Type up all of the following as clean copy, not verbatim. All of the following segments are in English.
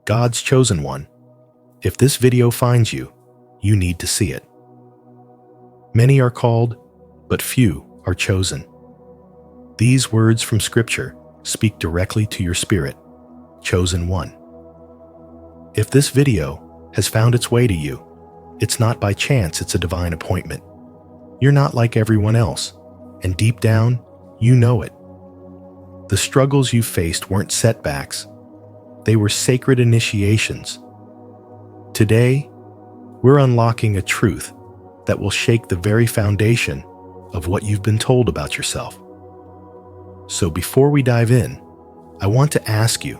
God's chosen one. If this video finds you, you need to see it. Many are called, but few are chosen. These words from Scripture speak directly to your spirit, chosen one. If this video has found its way to you, it's not by chance, it's a divine appointment. You're not like everyone else, and deep down, you know it. The struggles you faced weren't setbacks. They were sacred initiations. Today, we're unlocking a truth that will shake the very foundation of what you've been told about yourself. So before we dive in, I want to ask you,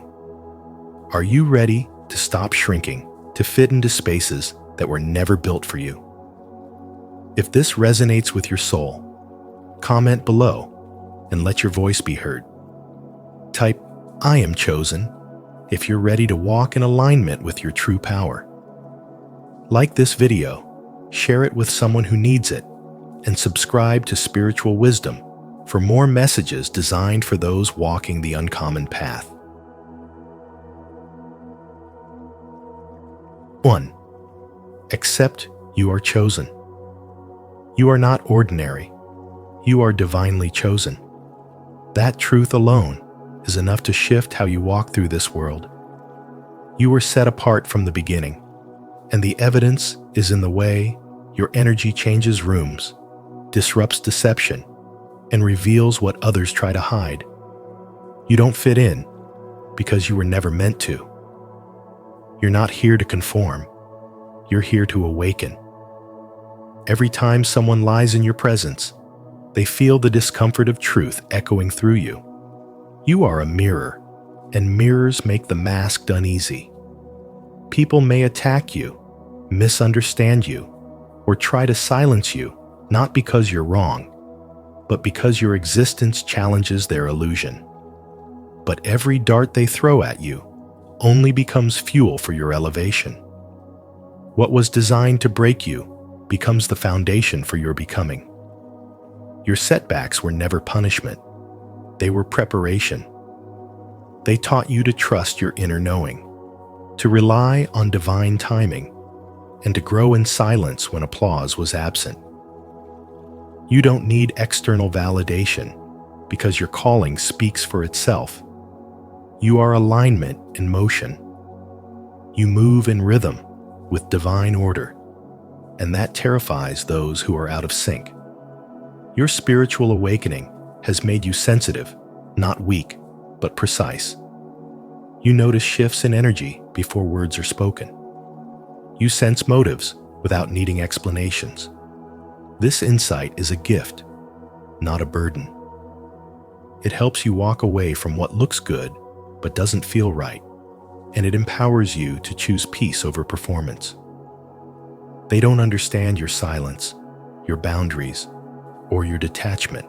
are you ready to stop shrinking to fit into spaces that were never built for you? If this resonates with your soul, comment below and let your voice be heard. Type, "I am chosen," if you're ready to walk in alignment with your true power. Like this video, share it with someone who needs it, and subscribe to Spiritual Wisdom for more messages designed for those walking the uncommon path. 1. Accept you are chosen. You are not ordinary. You are divinely chosen. That truth alone is enough to shift how you walk through this world. You were set apart from the beginning, and the evidence is in the way your energy changes rooms, disrupts deception, and reveals what others try to hide. You don't fit in because you were never meant to. You're not here to conform. You're here to awaken. Every time someone lies in your presence, they feel the discomfort of truth echoing through you. You are a mirror, and mirrors make the masked uneasy. People may attack you, misunderstand you, or try to silence you, not because you're wrong, but because your existence challenges their illusion. But every dart they throw at you only becomes fuel for your elevation. What was designed to break you becomes the foundation for your becoming. Your setbacks were never punishment. They were preparation. They taught you to trust your inner knowing, to rely on divine timing, and to grow in silence when applause was absent. You don't need external validation because your calling speaks for itself. You are alignment in motion. You move in rhythm with divine order, and that terrifies those who are out of sync. Your spiritual awakening has made you sensitive, not weak, but precise. You notice shifts in energy before words are spoken. You sense motives without needing explanations. This insight is a gift, not a burden. It helps you walk away from what looks good but doesn't feel right, and it empowers you to choose peace over performance. They don't understand your silence, your boundaries, or your detachment.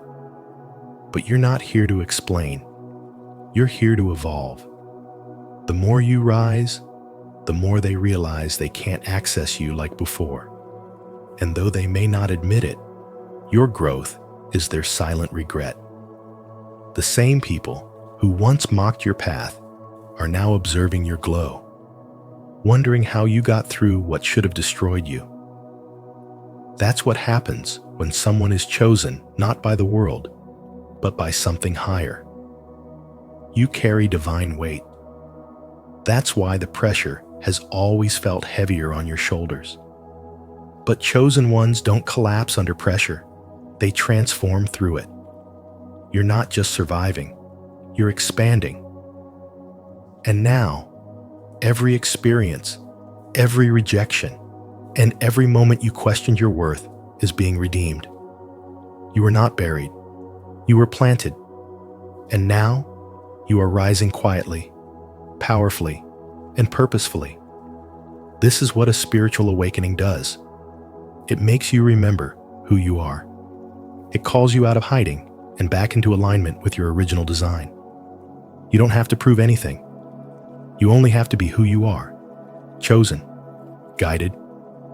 But you're not here to explain. You're here to evolve. The more you rise, the more they realize they can't access you like before. And though they may not admit it, your growth is their silent regret. The same people who once mocked your path are now observing your glow, wondering how you got through what should have destroyed you. That's what happens when someone is chosen not by the world, but by something higher. You carry divine weight. That's why the pressure has always felt heavier on your shoulders. But chosen ones don't collapse under pressure. They transform through it. You're not just surviving, you're expanding. And now, every experience, every rejection, and every moment you questioned your worth is being redeemed. You were not buried. You were planted. And now, you are rising quietly, powerfully, and purposefully. This is what a spiritual awakening does. It makes you remember who you are. It calls you out of hiding and back into alignment with your original design. You don't have to prove anything. You only have to be who you are, chosen, guided,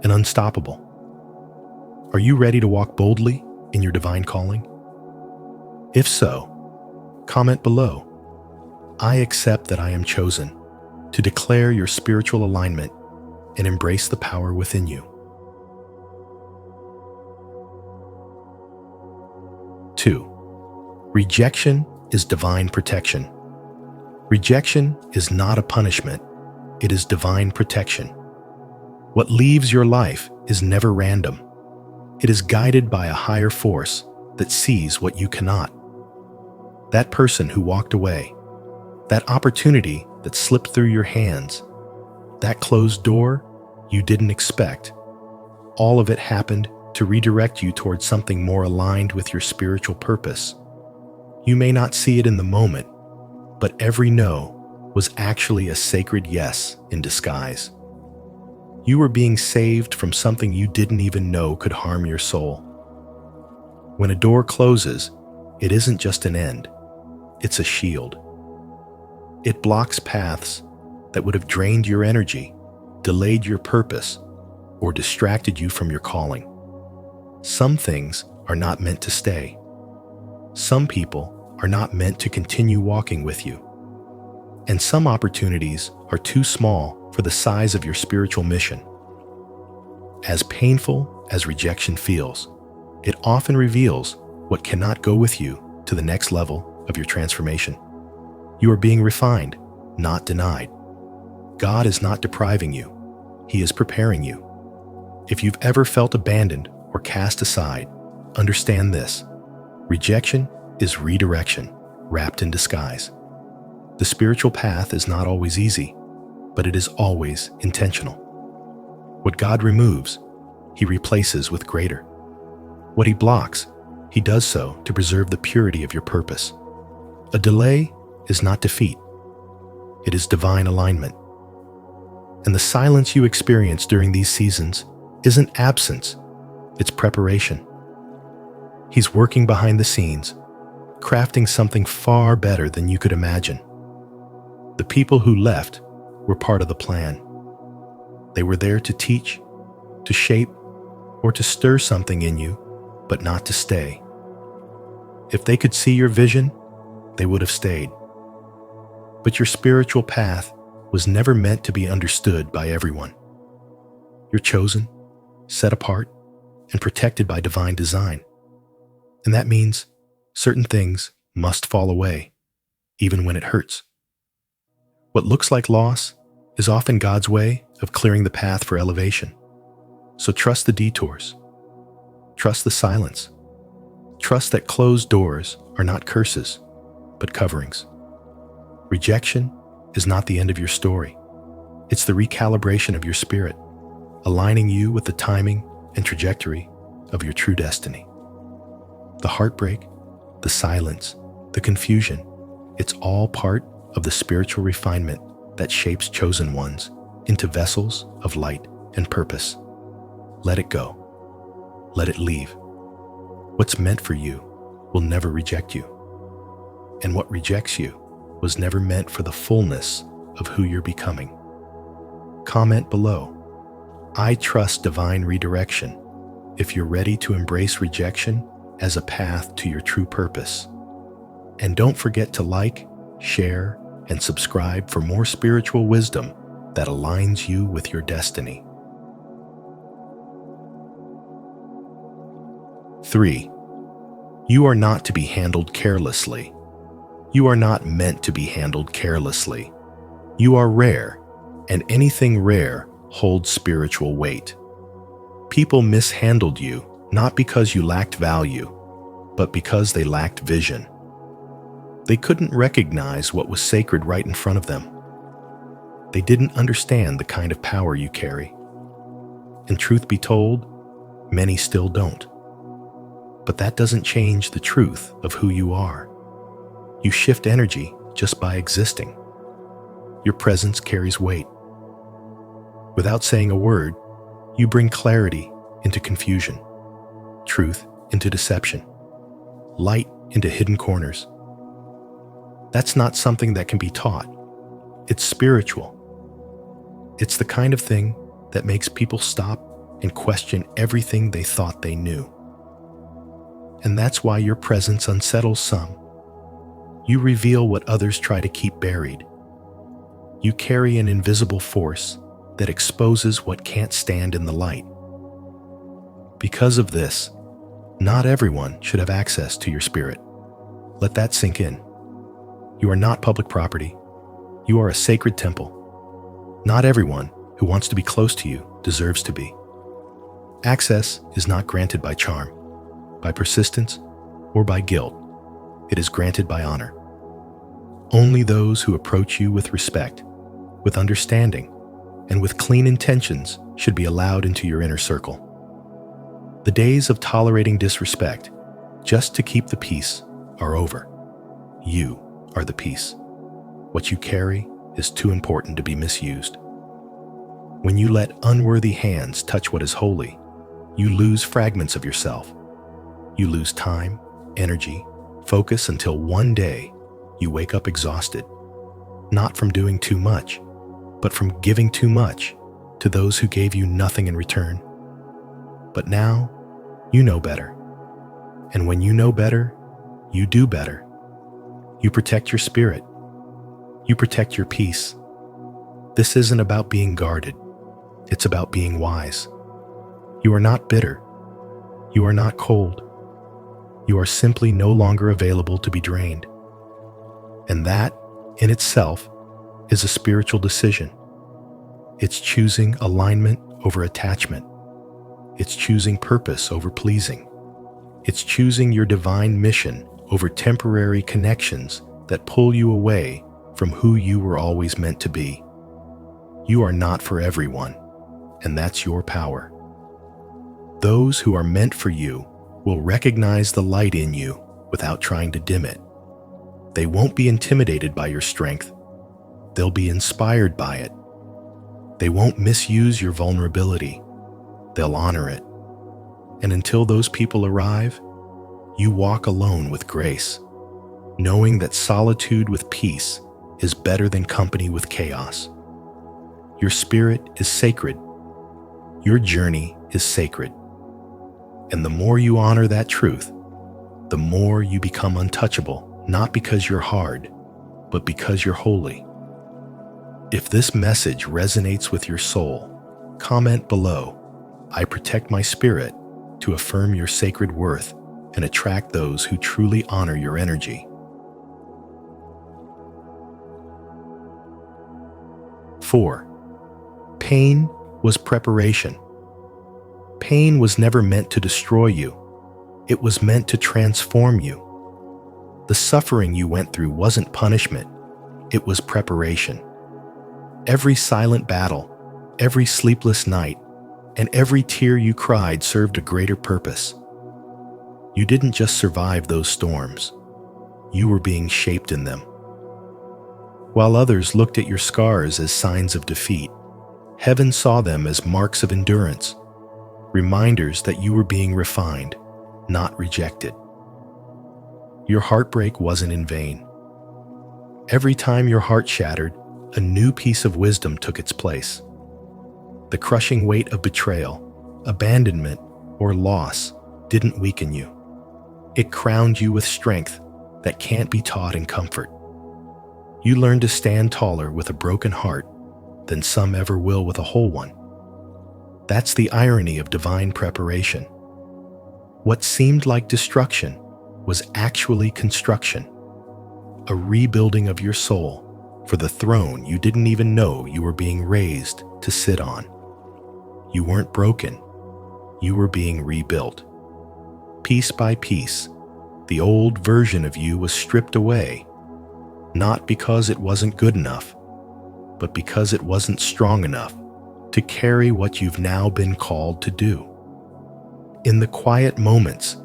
and unstoppable. Are you ready to walk boldly in your divine calling? If so, comment below. I accept that I am chosen. to declare your spiritual alignment and embrace the power within you. 2. Rejection is divine protection. Rejection is not a punishment, it is divine protection. What leaves your life is never random. It is guided by a higher force that sees what you cannot. That person who walked away, that opportunity that slipped through your hands, that closed door you didn't expect, all of it happened to redirect you towards something more aligned with your spiritual purpose. You may not see it in the moment, but every no was actually a sacred yes in disguise. You were being saved from something you didn't even know could harm your soul. When a door closes, it isn't just an end, it's a shield. It blocks paths that would have drained your energy, delayed your purpose, or distracted you from your calling. Some things are not meant to stay. Some people are not meant to continue walking with you. And some opportunities are too small for the size of your spiritual mission. As painful as rejection feels, it often reveals what cannot go with you to the next level of your transformation. You are being refined, not denied. God is not depriving you. He is preparing you. If you've ever felt abandoned or cast aside, understand this. Rejection is redirection, wrapped in disguise. The spiritual path is not always easy, but it is always intentional. What God removes, He replaces with greater. What He blocks, He does so to preserve the purity of your purpose. A delay is not defeat. It is divine alignment. And the silence you experience during these seasons isn't absence, it's preparation. He's working behind the scenes, crafting something far better than you could imagine. The people who left were part of the plan. They were there to teach, to shape, or to stir something in you, but not to stay. If they could see your vision, they would have stayed. But your spiritual path was never meant to be understood by everyone. You're chosen, set apart, and protected by divine design. And that means certain things must fall away, even when it hurts. What looks like loss is often God's way of clearing the path for elevation. So trust the detours. Trust the silence. Trust that closed doors are not curses, but coverings. Rejection is not the end of your story. It's the recalibration of your spirit, aligning you with the timing and trajectory of your true destiny. The heartbreak, the silence, the confusion, it's all part of the spiritual refinement that shapes chosen ones into vessels of light and purpose. Let it go. Let it leave. What's meant for you will never reject you. And what rejects you was never meant for the fullness of who you're becoming. Comment below. I trust divine redirection if you're ready to embrace rejection as a path to your true purpose. And don't forget to like, share, and subscribe for more spiritual wisdom that aligns you with your destiny. 3. You are not to be handled carelessly. You are not meant to be handled carelessly. You are rare, and anything rare holds spiritual weight. People mishandled you not because you lacked value, but because they lacked vision. They couldn't recognize what was sacred right in front of them. They didn't understand the kind of power you carry. And truth be told, many still don't. But that doesn't change the truth of who you are. You shift energy just by existing. Your presence carries weight. Without saying a word, you bring clarity into confusion, truth into deception, light into hidden corners. That's not something that can be taught. It's spiritual. It's the kind of thing that makes people stop and question everything they thought they knew. And that's why your presence unsettles some. You reveal what others try to keep buried. You carry an invisible force that exposes what can't stand in the light. Because of this, not everyone should have access to your spirit. Let that sink in. You are not public property. You are a sacred temple. Not everyone who wants to be close to you deserves to be. Access is not granted by charm, by persistence, or by guilt. It is granted by honor. Only those who approach you with respect, with understanding, and with clean intentions should be allowed into your inner circle. The days of tolerating disrespect, just to keep the peace, are over. You are the peace. What you carry is too important to be misused. When you let unworthy hands touch what is holy, you lose fragments of yourself. You lose time, energy, focus until one day you wake up exhausted, not from doing too much, but from giving too much to those who gave you nothing in return. But now, you know better. And when you know better, you do better. You protect your spirit. You protect your peace. This isn't about being guarded. It's about being wise. You are not bitter. You are not cold. You are simply no longer available to be drained. And that, in itself, is a spiritual decision. It's choosing alignment over attachment. It's choosing purpose over pleasing. It's choosing your divine mission over temporary connections that pull you away from who you were always meant to be. You are not for everyone, and that's your power. Those who are meant for you will recognize the light in you without trying to dim it. They won't be intimidated by your strength. They'll be inspired by it. They won't misuse your vulnerability. They'll honor it. And until those people arrive, you walk alone with grace, knowing that solitude with peace is better than company with chaos. Your spirit is sacred. Your journey is sacred. And the more you honor that truth, the more you become untouchable, not because you're hard, but because you're holy. If this message resonates with your soul, comment below, "I protect my spirit," to affirm your sacred worth and attract those who truly honor your energy. 4. Pain was preparation. Pain was never meant to destroy you. It was meant to transform you. The suffering you went through wasn't punishment. It was preparation. Every silent battle, every sleepless night, and every tear you cried served a greater purpose. You didn't just survive those storms. You were being shaped in them. While others looked at your scars as signs of defeat, heaven saw them as marks of endurance, reminders that you were being refined, not rejected. Your heartbreak wasn't in vain. Every time your heart shattered, a new piece of wisdom took its place. The crushing weight of betrayal, abandonment, or loss didn't weaken you. It crowned you with strength that can't be taught in comfort. You learned to stand taller with a broken heart than some ever will with a whole one. That's the irony of divine preparation. What seemed like destruction was actually construction, a rebuilding of your soul for the throne you didn't even know you were being raised to sit on. You weren't broken. You were being rebuilt. Piece by piece, the old version of you was stripped away, not because it wasn't good enough, but because it wasn't strong enough to carry what you've now been called to do. In the quiet moments,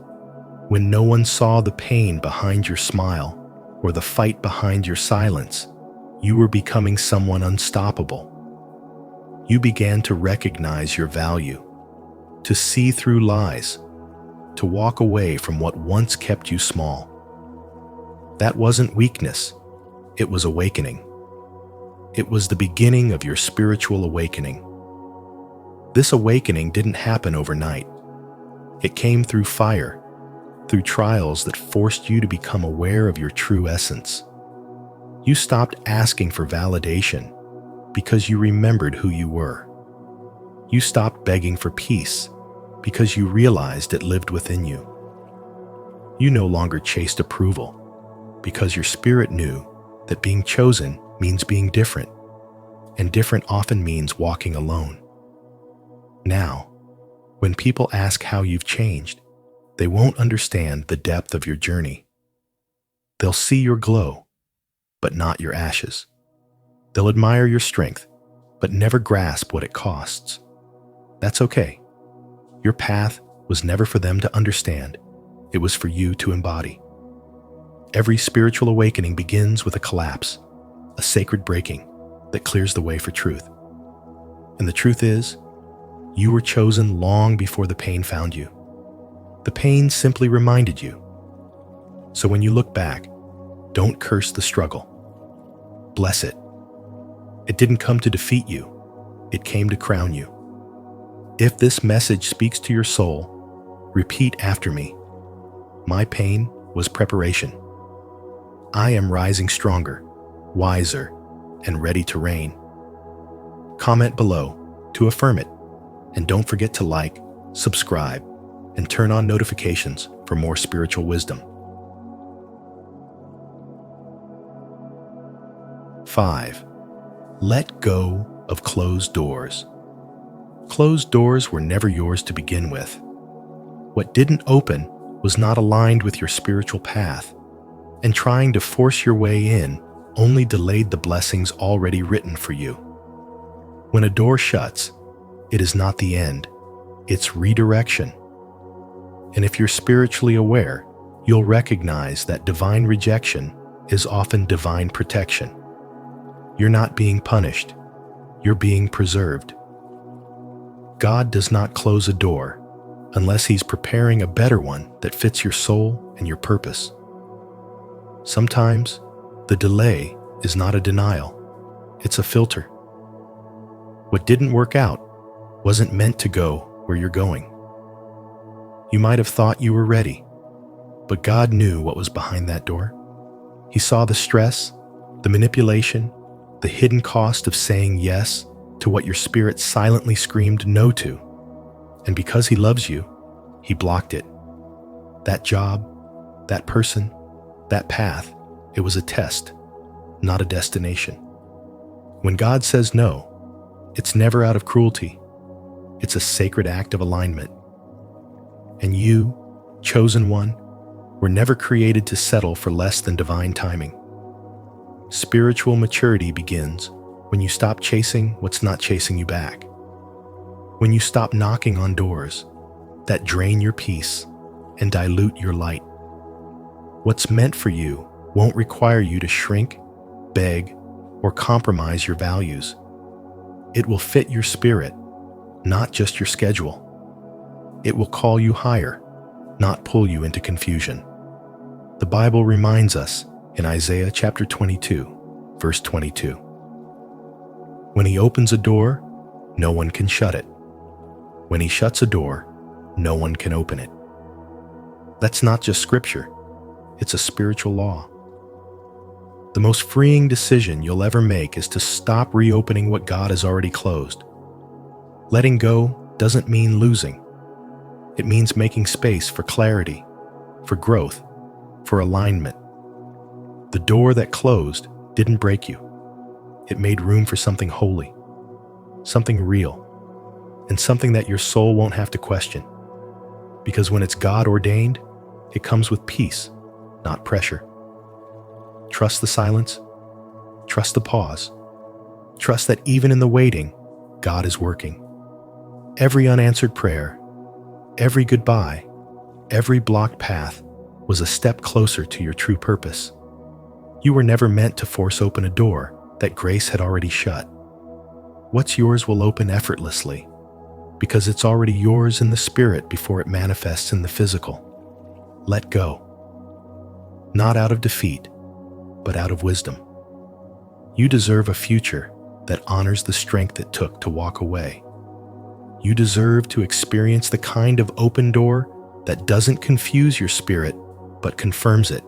when no one saw the pain behind your smile or the fight behind your silence, you were becoming someone unstoppable. You began to recognize your value, to see through lies, to walk away from what once kept you small. That wasn't weakness, it was awakening. It was the beginning of your spiritual awakening. This awakening didn't happen overnight. It came through fire, through trials that forced you to become aware of your true essence. You stopped asking for validation because you remembered who you were. You stopped begging for peace because you realized it lived within you. You no longer chased approval because your spirit knew that being chosen means being different, and different often means walking alone. Now, when people ask how you've changed, they won't understand the depth of your journey. They'll see your glow, but not your ashes. They'll admire your strength, but never grasp what it costs. That's okay. Your path was never for them to understand. It was for you to embody. Every spiritual awakening begins with a collapse, a sacred breaking that clears the way for truth. And the truth is, you were chosen long before the pain found you. The pain simply reminded you. So when you look back, don't curse the struggle. Bless it. It didn't come to defeat you. It came to crown you. If this message speaks to your soul, repeat after me. My pain was preparation. I am rising stronger, wiser, and ready to reign. Comment below to affirm it, and don't forget to like, subscribe, and turn on notifications for more spiritual wisdom. 5. Let go of closed doors. Closed doors were never yours to begin with. What didn't open was not aligned with your spiritual path, and trying to force your way in only delayed the blessings already written for you. When a door shuts, it is not the end, it's redirection. And if you're spiritually aware, you'll recognize that divine rejection is often divine protection. You're not being punished, you're being preserved. God does not close a door unless He's preparing a better one that fits your soul and your purpose. Sometimes, the delay is not a denial, it's a filter. What didn't work out wasn't meant to go where you're going. You might have thought you were ready, but God knew what was behind that door. He saw the stress, the manipulation, the hidden cost of saying yes to what your spirit silently screamed no to. And because He loves you, He blocked it. That job, that person, that path, it was a test, not a destination. When God says no, it's never out of cruelty. It's a sacred act of alignment. And you, chosen one, were never created to settle for less than divine timing. Spiritual maturity begins when you stop chasing what's not chasing you back. When you stop knocking on doors that drain your peace and dilute your light. What's meant for you won't require you to shrink, beg, or compromise your values. It will fit your spirit, not just your schedule. It will call you higher, not pull you into confusion. The Bible reminds us in Isaiah chapter 22, verse 22. When He opens a door, no one can shut it. When He shuts a door, no one can open it. That's not just scripture, it's a spiritual law. The most freeing decision you'll ever make is to stop reopening what God has already closed. Letting go doesn't mean losing. It means making space for clarity, for growth, for alignment. The door that closed didn't break you. It made room for something holy, something real, and something that your soul won't have to question. Because when it's God ordained, it comes with peace, not pressure. Trust the silence. Trust the pause. Trust that even in the waiting, God is working. Every unanswered prayer, every goodbye, every blocked path was a step closer to your true purpose. You were never meant to force open a door that grace had already shut. What's yours will open effortlessly, because it's already yours in the spirit before it manifests in the physical. Let go. Not out of defeat, but out of wisdom. You deserve a future that honors the strength it took to walk away. You deserve to experience the kind of open door that doesn't confuse your spirit, but confirms it.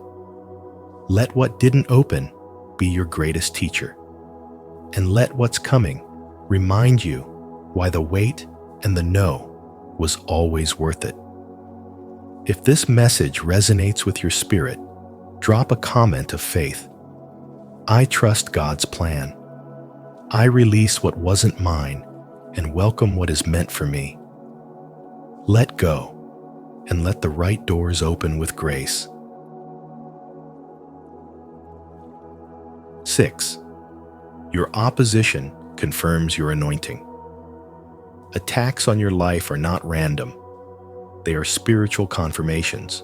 Let what didn't open be your greatest teacher. and let what's coming remind you why the wait and the no was always worth it. If this message resonates with your spirit, drop a comment of faith. I trust God's plan. I release what wasn't mine and welcome what is meant for me. Let go and let the right doors open with grace. 6. Your opposition confirms your anointing. Attacks on your life are not random. They are spiritual confirmations.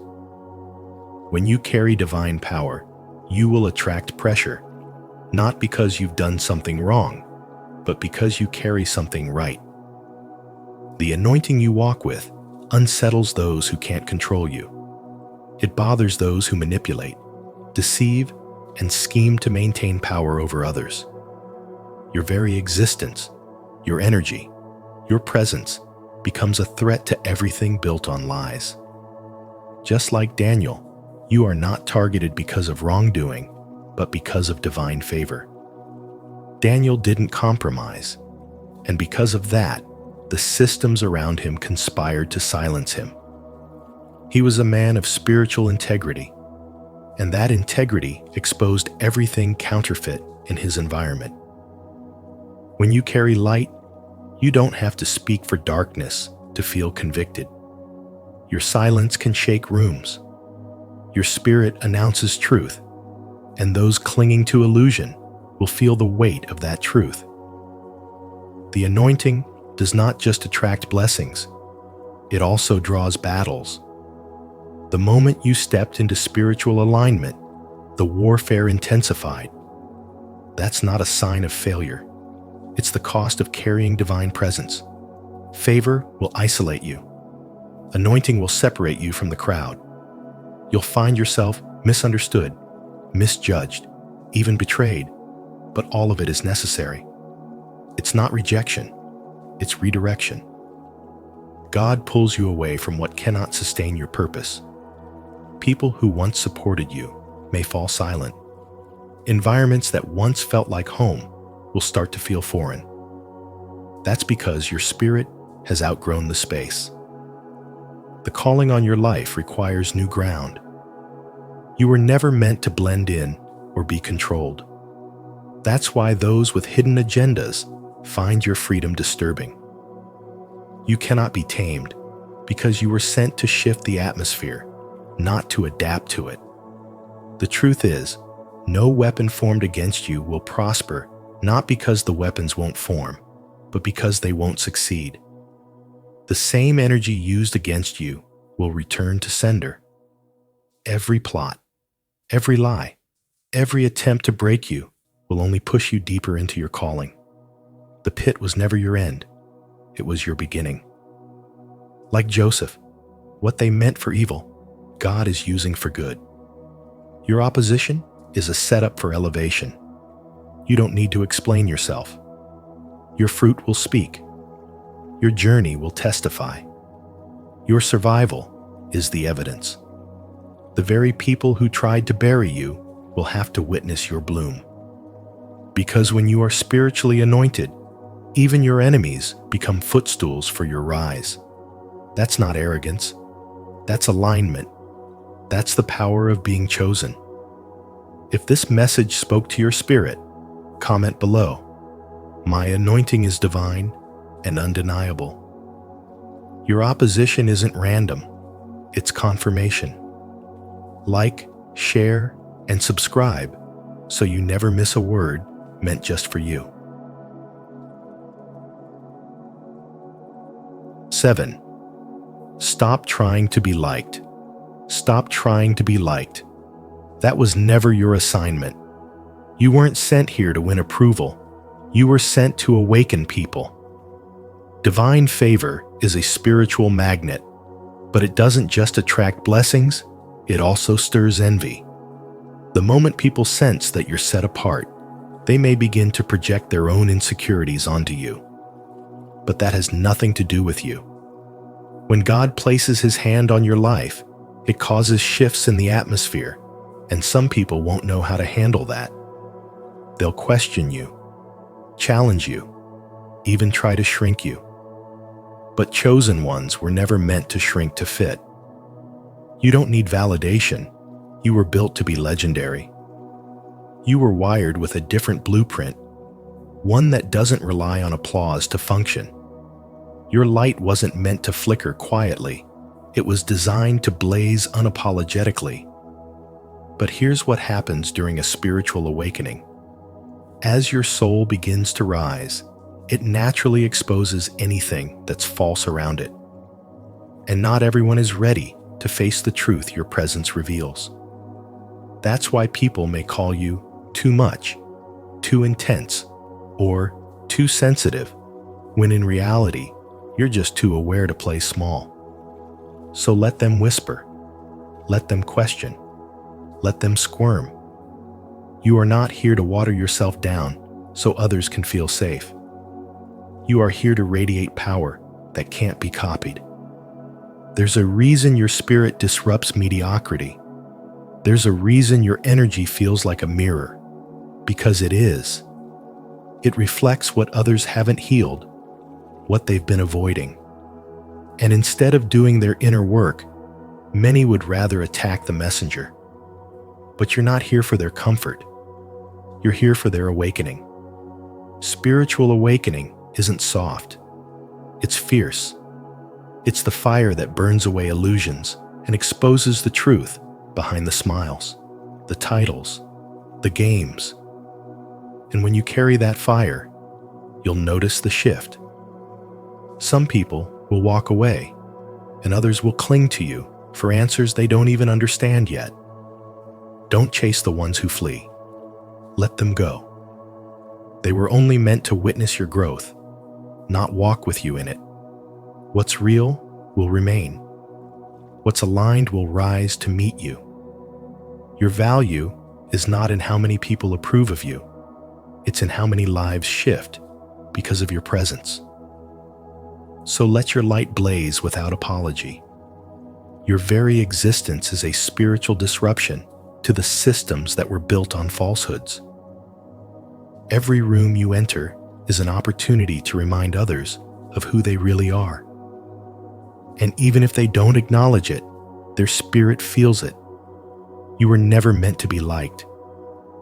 When you carry divine power, you will attract pressure, not because you've done something wrong, but because you carry something right. The anointing you walk with unsettles those who can't control you. It bothers those who manipulate, deceive, and scheme to maintain power over others. Your very existence, your energy, your presence becomes a threat to everything built on lies. Just like Daniel, you are not targeted because of wrongdoing, but because of divine favor. Daniel didn't compromise, and because of that, the systems around him conspired to silence him. He was a man of spiritual integrity, and that integrity exposed everything counterfeit in his environment. When you carry light, you don't have to speak for darkness to feel convicted. Your silence can shake rooms. Your spirit announces truth, and those clinging to illusion will feel the weight of that truth. The anointing does not just attract blessings, it also draws battles. The moment you stepped into spiritual alignment, the warfare intensified. That's not a sign of failure. It's the cost of carrying divine presence. Favor will isolate you. Anointing will separate you from the crowd. You'll find yourself misunderstood, misjudged, even betrayed, but all of it is necessary. It's not rejection, it's redirection. God pulls you away from what cannot sustain your purpose. People who once supported you may fall silent. Environments that once felt like home will start to feel foreign. That's because your spirit has outgrown the space. The calling on your life requires new ground. You were never meant to blend in or be controlled. That's why those with hidden agendas find your freedom disturbing. You cannot be tamed because you were sent to shift the atmosphere, not to adapt to it. The truth is, no weapon formed against you will prosper, not because the weapons won't form, but because they won't succeed. The same energy used against you will return to sender. Every plot, every lie, every attempt to break you will only push you deeper into your calling. The pit was never your end, it was your beginning. Like Joseph, what they meant for evil, God is using for good. Your opposition is a setup for elevation. You don't need to explain yourself. Your fruit will speak. Your journey will testify. Your survival is the evidence. The very people who tried to bury you will have to witness your bloom. Because when you are spiritually anointed, even your enemies become footstools for your rise. That's not arrogance. That's alignment. That's the power of being chosen. If this message spoke to your spirit, comment below. My anointing is divine and undeniable. Your opposition isn't random, it's confirmation. Like, share, and subscribe so you never miss a word meant just for you. 7. Stop trying to be liked. Stop trying to be liked. That was never your assignment. You weren't sent here to win approval. You were sent to awaken people. Divine favor is a spiritual magnet, but it doesn't just attract blessings, it also stirs envy. The moment people sense that you're set apart, they may begin to project their own insecurities onto you. But that has nothing to do with you. When God places His hand on your life, it causes shifts in the atmosphere, and some people won't know how to handle that. They'll question you. challenge you, even try to shrink you. But chosen ones were never meant to shrink to fit. You don't need validation. You were built to be legendary. You were wired with a different blueprint, one that doesn't rely on applause to function. Your light wasn't meant to flicker quietly. It was designed to blaze unapologetically. But here's what happens during a spiritual awakening. As your soul begins to rise, it naturally exposes anything that's false around it. And not everyone is ready to face the truth your presence reveals. That's why people may call you too much, too intense, or too sensitive, when in reality, you're just too aware to play small. So let them whisper, let them question, let them squirm. You are not here to water yourself down so others can feel safe. You are here to radiate power that can't be copied. There's a reason your spirit disrupts mediocrity. There's a reason your energy feels like a mirror, because it is. It reflects what others haven't healed, what they've been avoiding. And instead of doing their inner work, many would rather attack the messenger. But you're not here for their comfort. You're here for their awakening. Spiritual awakening isn't soft. It's fierce. It's the fire that burns away illusions and exposes the truth behind the smiles, the titles, the games. And when you carry that fire, you'll notice the shift. Some people will walk away, and others will cling to you for answers they don't even understand yet. Don't chase the ones who flee. Let them go. They were only meant to witness your growth, not walk with you in it. What's real will remain. What's aligned will rise to meet you. Your value is not in how many people approve of you. It's in how many lives shift because of your presence. So let your light blaze without apology. Your very existence is a spiritual disruption to the systems that were built on falsehoods. Every room you enter is an opportunity to remind others of who they really are. And even if they don't acknowledge it, their spirit feels it. You were never meant to be liked.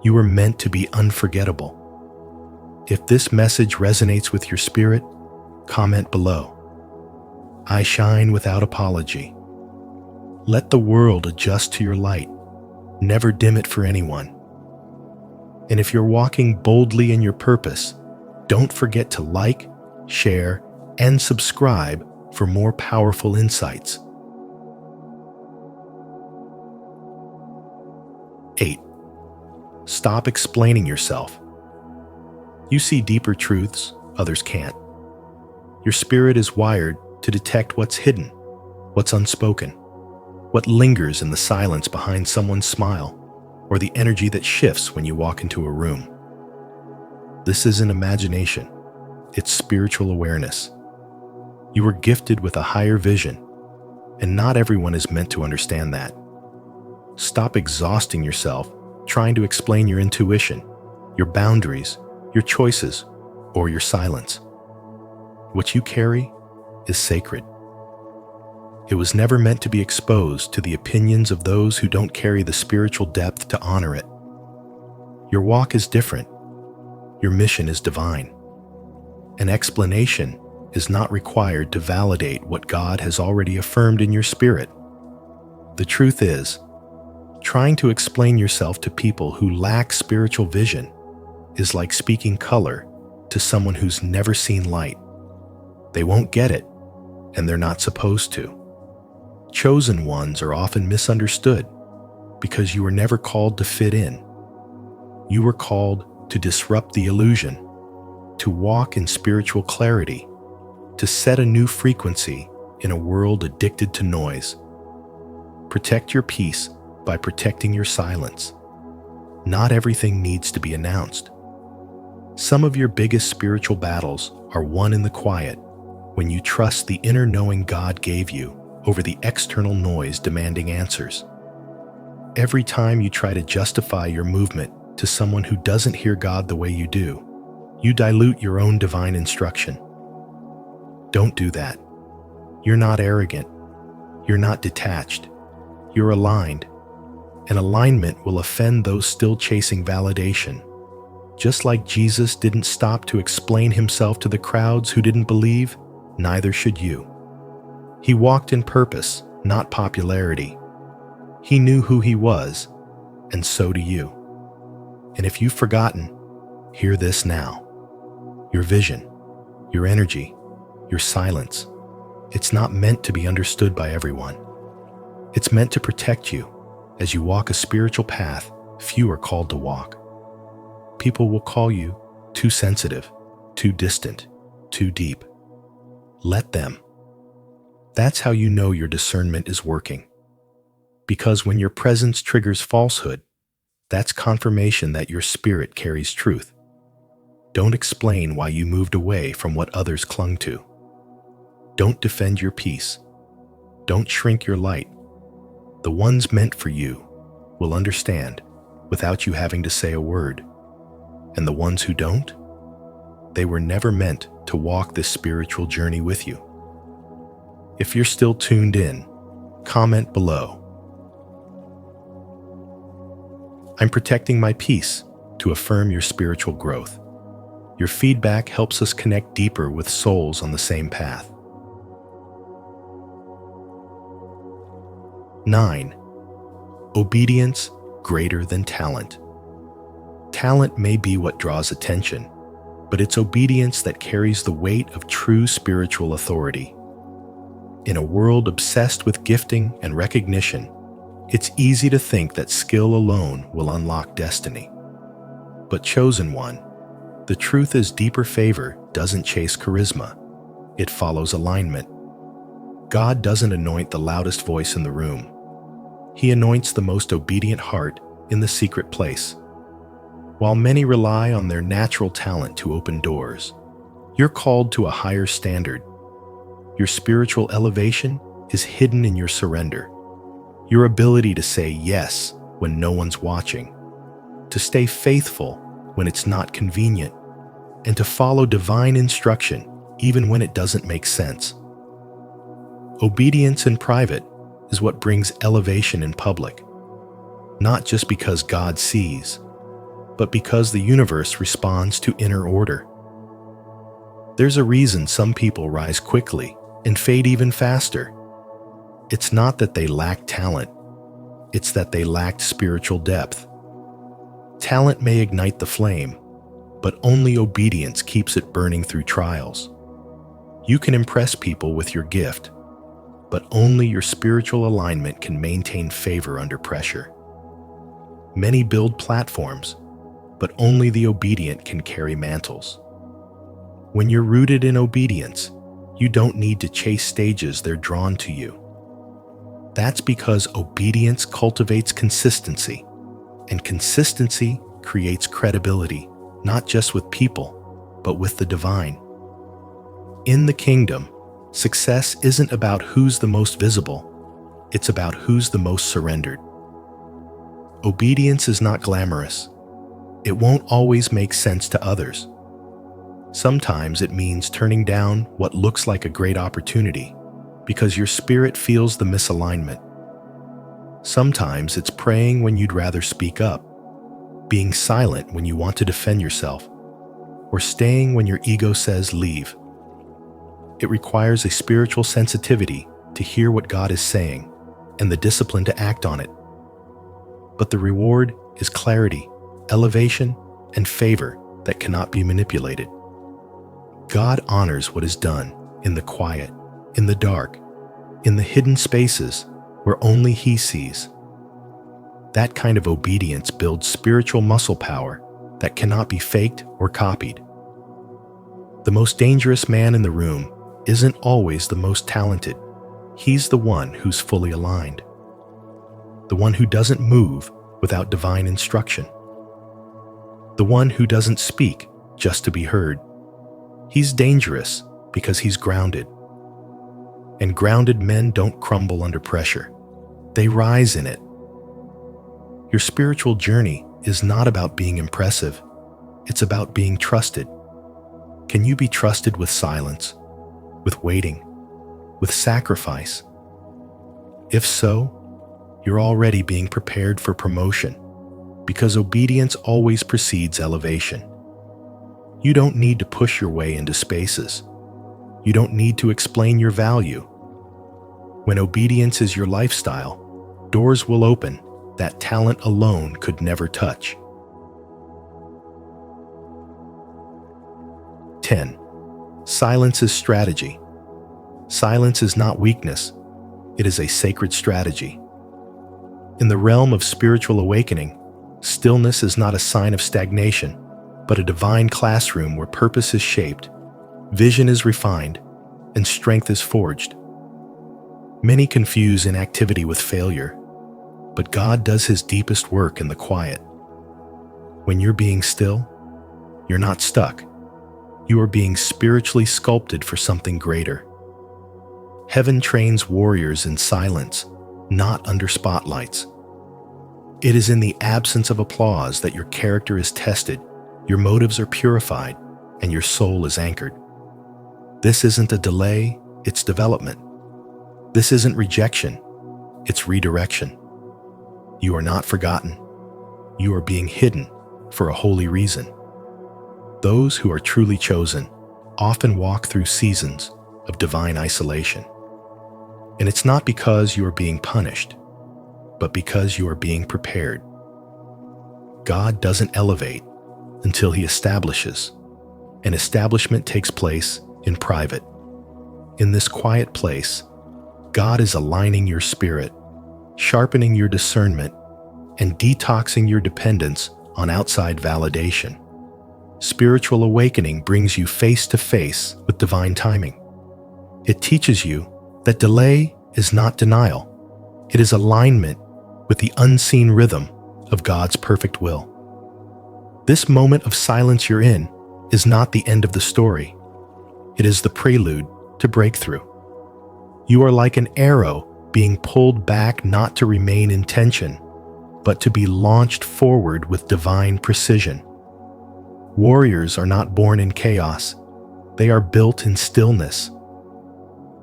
You were meant to be unforgettable. If this message resonates with your spirit, comment below. I shine without apology. Let the world adjust to your light. Never dim it for anyone. And if you're walking boldly in your purpose, don't forget to like, share, and subscribe for more powerful insights. 8. Stop explaining yourself. You see deeper truths others can't. Your spirit is wired to detect what's hidden, what's unspoken, what lingers in the silence behind someone's smile, or the energy that shifts when you walk into a room. This isn't imagination, it's spiritual awareness. You were gifted with a higher vision, and not everyone is meant to understand that. Stop exhausting yourself trying to explain your intuition, your boundaries, your choices, or your silence. What you carry is sacred. It was never meant to be exposed to the opinions of those who don't carry the spiritual depth to honor it. Your walk is different. Your mission is divine. An explanation is not required to validate what God has already affirmed in your spirit. The truth is, trying to explain yourself to people who lack spiritual vision is like speaking color to someone who's never seen light. They won't get it, and they're not supposed to. Chosen ones are often misunderstood because you were never called to fit in. You were called to disrupt the illusion, to walk in spiritual clarity, to set a new frequency in a world addicted to noise. Protect your peace by protecting your silence. Not everything needs to be announced. Some of your biggest spiritual battles are won in the quiet when you trust the inner knowing God gave you over the external noise demanding answers. Every time you try to justify your movement to someone who doesn't hear God the way you do, you dilute your own divine instruction. Don't do that. You're not arrogant. You're not detached. You're aligned. And alignment will offend those still chasing validation. Just like Jesus didn't stop to explain himself to the crowds who didn't believe, neither should you. He walked in purpose, not popularity. He knew who he was, and so do you. And if you've forgotten, hear this now. Your vision, your energy, your silence, it's not meant to be understood by everyone. It's meant to protect you as you walk a spiritual path few are called to walk. People will call you too sensitive, too distant, too deep. Let them. That's how you know your discernment is working. Because when your presence triggers falsehood, that's confirmation that your spirit carries truth. Don't explain why you moved away from what others clung to. Don't defend your peace. Don't shrink your light. The ones meant for you will understand without you having to say a word. And the ones who don't, they were never meant to walk this spiritual journey with you. If you're still tuned in, comment below. I'm protecting my peace to affirm your spiritual growth. Your feedback helps us connect deeper with souls on the same path. 9. Obedience greater than talent. Talent may be what draws attention, but it's obedience that carries the weight of true spiritual authority. In a world obsessed with gifting and recognition, it's easy to think that skill alone will unlock destiny. But chosen one, the truth is deeper favor doesn't chase charisma. It follows alignment. God doesn't anoint the loudest voice in the room. He anoints the most obedient heart in the secret place. While many rely on their natural talent to open doors, you're called to a higher standard. Your spiritual elevation is hidden in your surrender. Your ability to say yes when no one's watching, to stay faithful when it's not convenient, and to follow divine instruction even when it doesn't make sense. Obedience in private is what brings elevation in public, not just because God sees, but because the universe responds to inner order. There's a reason some people rise quickly and fade even faster. It's not that they lack talent, it's that they lacked spiritual depth. Talent may ignite the flame, but only obedience keeps it burning through trials. You can impress people with your gift, but only your spiritual alignment can maintain favor under pressure. Many build platforms, but only the obedient can carry mantles. When you're rooted in obedience, you don't need to chase stages, they're drawn to you. That's because obedience cultivates consistency, and consistency creates credibility, not just with people, but with the divine. In the kingdom, success isn't about who's the most visible, it's about who's the most surrendered. Obedience is not glamorous. It won't always make sense to others. Sometimes it means turning down what looks like a great opportunity because your spirit feels the misalignment. Sometimes it's praying when you'd rather speak up, being silent when you want to defend yourself, or staying when your ego says leave. It requires a spiritual sensitivity to hear what God is saying and the discipline to act on it. But the reward is clarity, elevation, and favor that cannot be manipulated. God honors what is done in the quiet, in the dark, in the hidden spaces where only He sees. That kind of obedience builds spiritual muscle power that cannot be faked or copied. The most dangerous man in the room isn't always the most talented. He's the one who's fully aligned. The one who doesn't move without divine instruction. The one who doesn't speak just to be heard. He's dangerous because he's grounded. And grounded men don't crumble under pressure. They rise in it. Your spiritual journey is not about being impressive. It's about being trusted, Can you be trusted with silence, with waiting, with sacrifice? If so, you're already being prepared for promotion, because obedience always precedes elevation. You don't need to push your way into spaces. You don't need to explain your value. When obedience is your lifestyle, doors will open that talent alone could never touch. 10. Silence is strategy. Silence is not weakness. It is a sacred strategy. In the realm of spiritual awakening, stillness is not a sign of stagnation, but a divine classroom where purpose is shaped, vision is refined, and strength is forged. Many confuse inactivity with failure, but God does His deepest work in the quiet. When you're being still, you're not stuck. You are being spiritually sculpted for something greater. Heaven trains warriors in silence, not under spotlights. It is in the absence of applause that your character is tested, your motives are purified, and your soul is anchored. This isn't a delay, it's development. This isn't rejection, it's redirection. You are not forgotten. You are being hidden for a holy reason. Those who are truly chosen often walk through seasons of divine isolation. And it's not because you are being punished, but because you are being prepared. God doesn't elevate until He establishes, and establishment takes place in private. In this quiet place, God is aligning your spirit, sharpening your discernment, and detoxing your dependence on outside validation. Spiritual awakening brings you face to face with divine timing. It teaches you that delay is not denial. It is alignment with the unseen rhythm of God's perfect will. This moment of silence you're in is not the end of the story. It is the prelude to breakthrough. You are like an arrow being pulled back not to remain in tension, but to be launched forward with divine precision. Warriors are not born in chaos. They are built in stillness.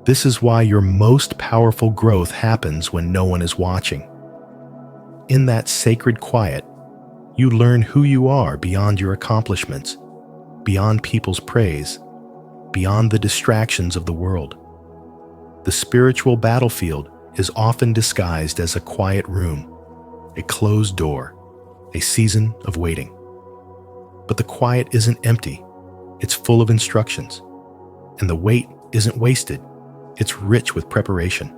This is why your most powerful growth happens when no one is watching. In that sacred quiet, you learn who you are beyond your accomplishments, beyond people's praise, beyond the distractions of the world. The spiritual battlefield is often disguised as a quiet room, a closed door, a season of waiting. But the quiet isn't empty, it's full of instructions. And the wait isn't wasted, it's rich with preparation.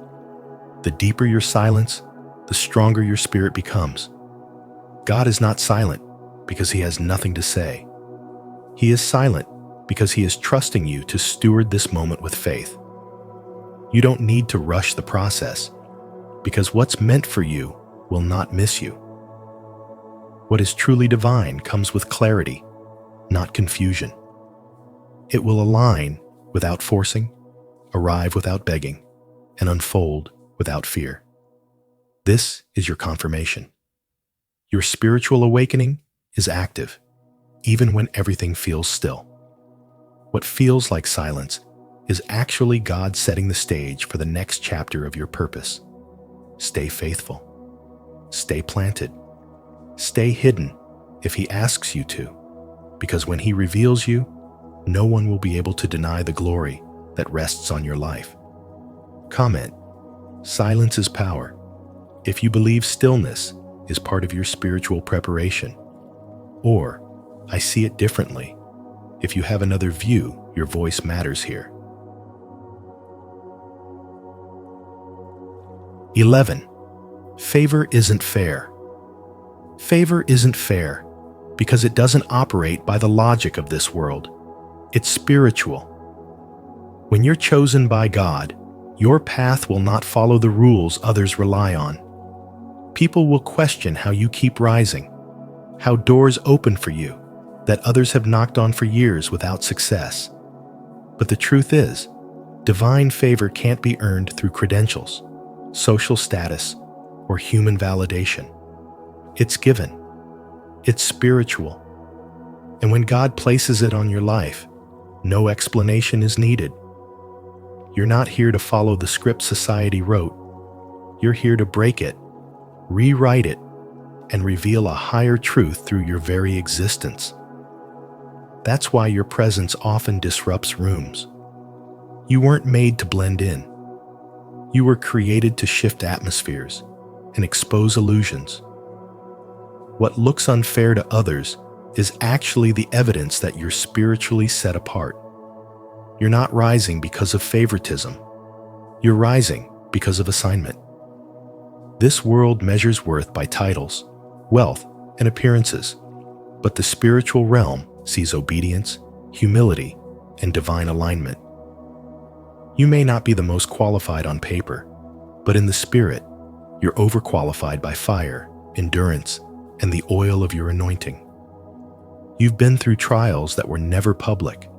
The deeper your silence, the stronger your spirit becomes. God is not silent because He has nothing to say. He is silent because He is trusting you to steward this moment with faith. You don't need to rush the process, because what's meant for you will not miss you. What is truly divine comes with clarity, not confusion. It will align without forcing, arrive without begging, and unfold without fear. This is your confirmation. Your spiritual awakening is active, even when everything feels still. What feels like silence is actually God setting the stage for the next chapter of your purpose. Stay faithful. Stay planted. Stay hidden if He asks you to, because when He reveals you, no one will be able to deny the glory that rests on your life. Comment: silence is power. If you believe stillness is part of your spiritual preparation. Or, I see it differently. If you have another view, your voice matters here. 11. Favor isn't fair. Favor isn't fair because it doesn't operate by the logic of this world. It's spiritual. When you're chosen by God, your path will not follow the rules others rely on. People will question how you keep rising, how doors open for you that others have knocked on for years without success. But the truth is, divine favor can't be earned through credentials, social status, or human validation. It's given. It's spiritual. And when God places it on your life, No explanation is needed. You're not here to follow the script society wrote. You're here to break it, rewrite it, and reveal a higher truth through your very existence. That's why your presence often disrupts rooms. You weren't made to blend in. You were created to shift atmospheres and expose illusions. What looks unfair to others is actually the evidence that you're spiritually set apart. You're not rising because of favoritism. You're rising because of assignment. This world measures worth by titles, wealth, and appearances, but the spiritual realm sees obedience, humility, and divine alignment. You may not be the most qualified on paper, but in the spirit, you're overqualified by fire, endurance, and the oil of your anointing. You've been through trials that were never public.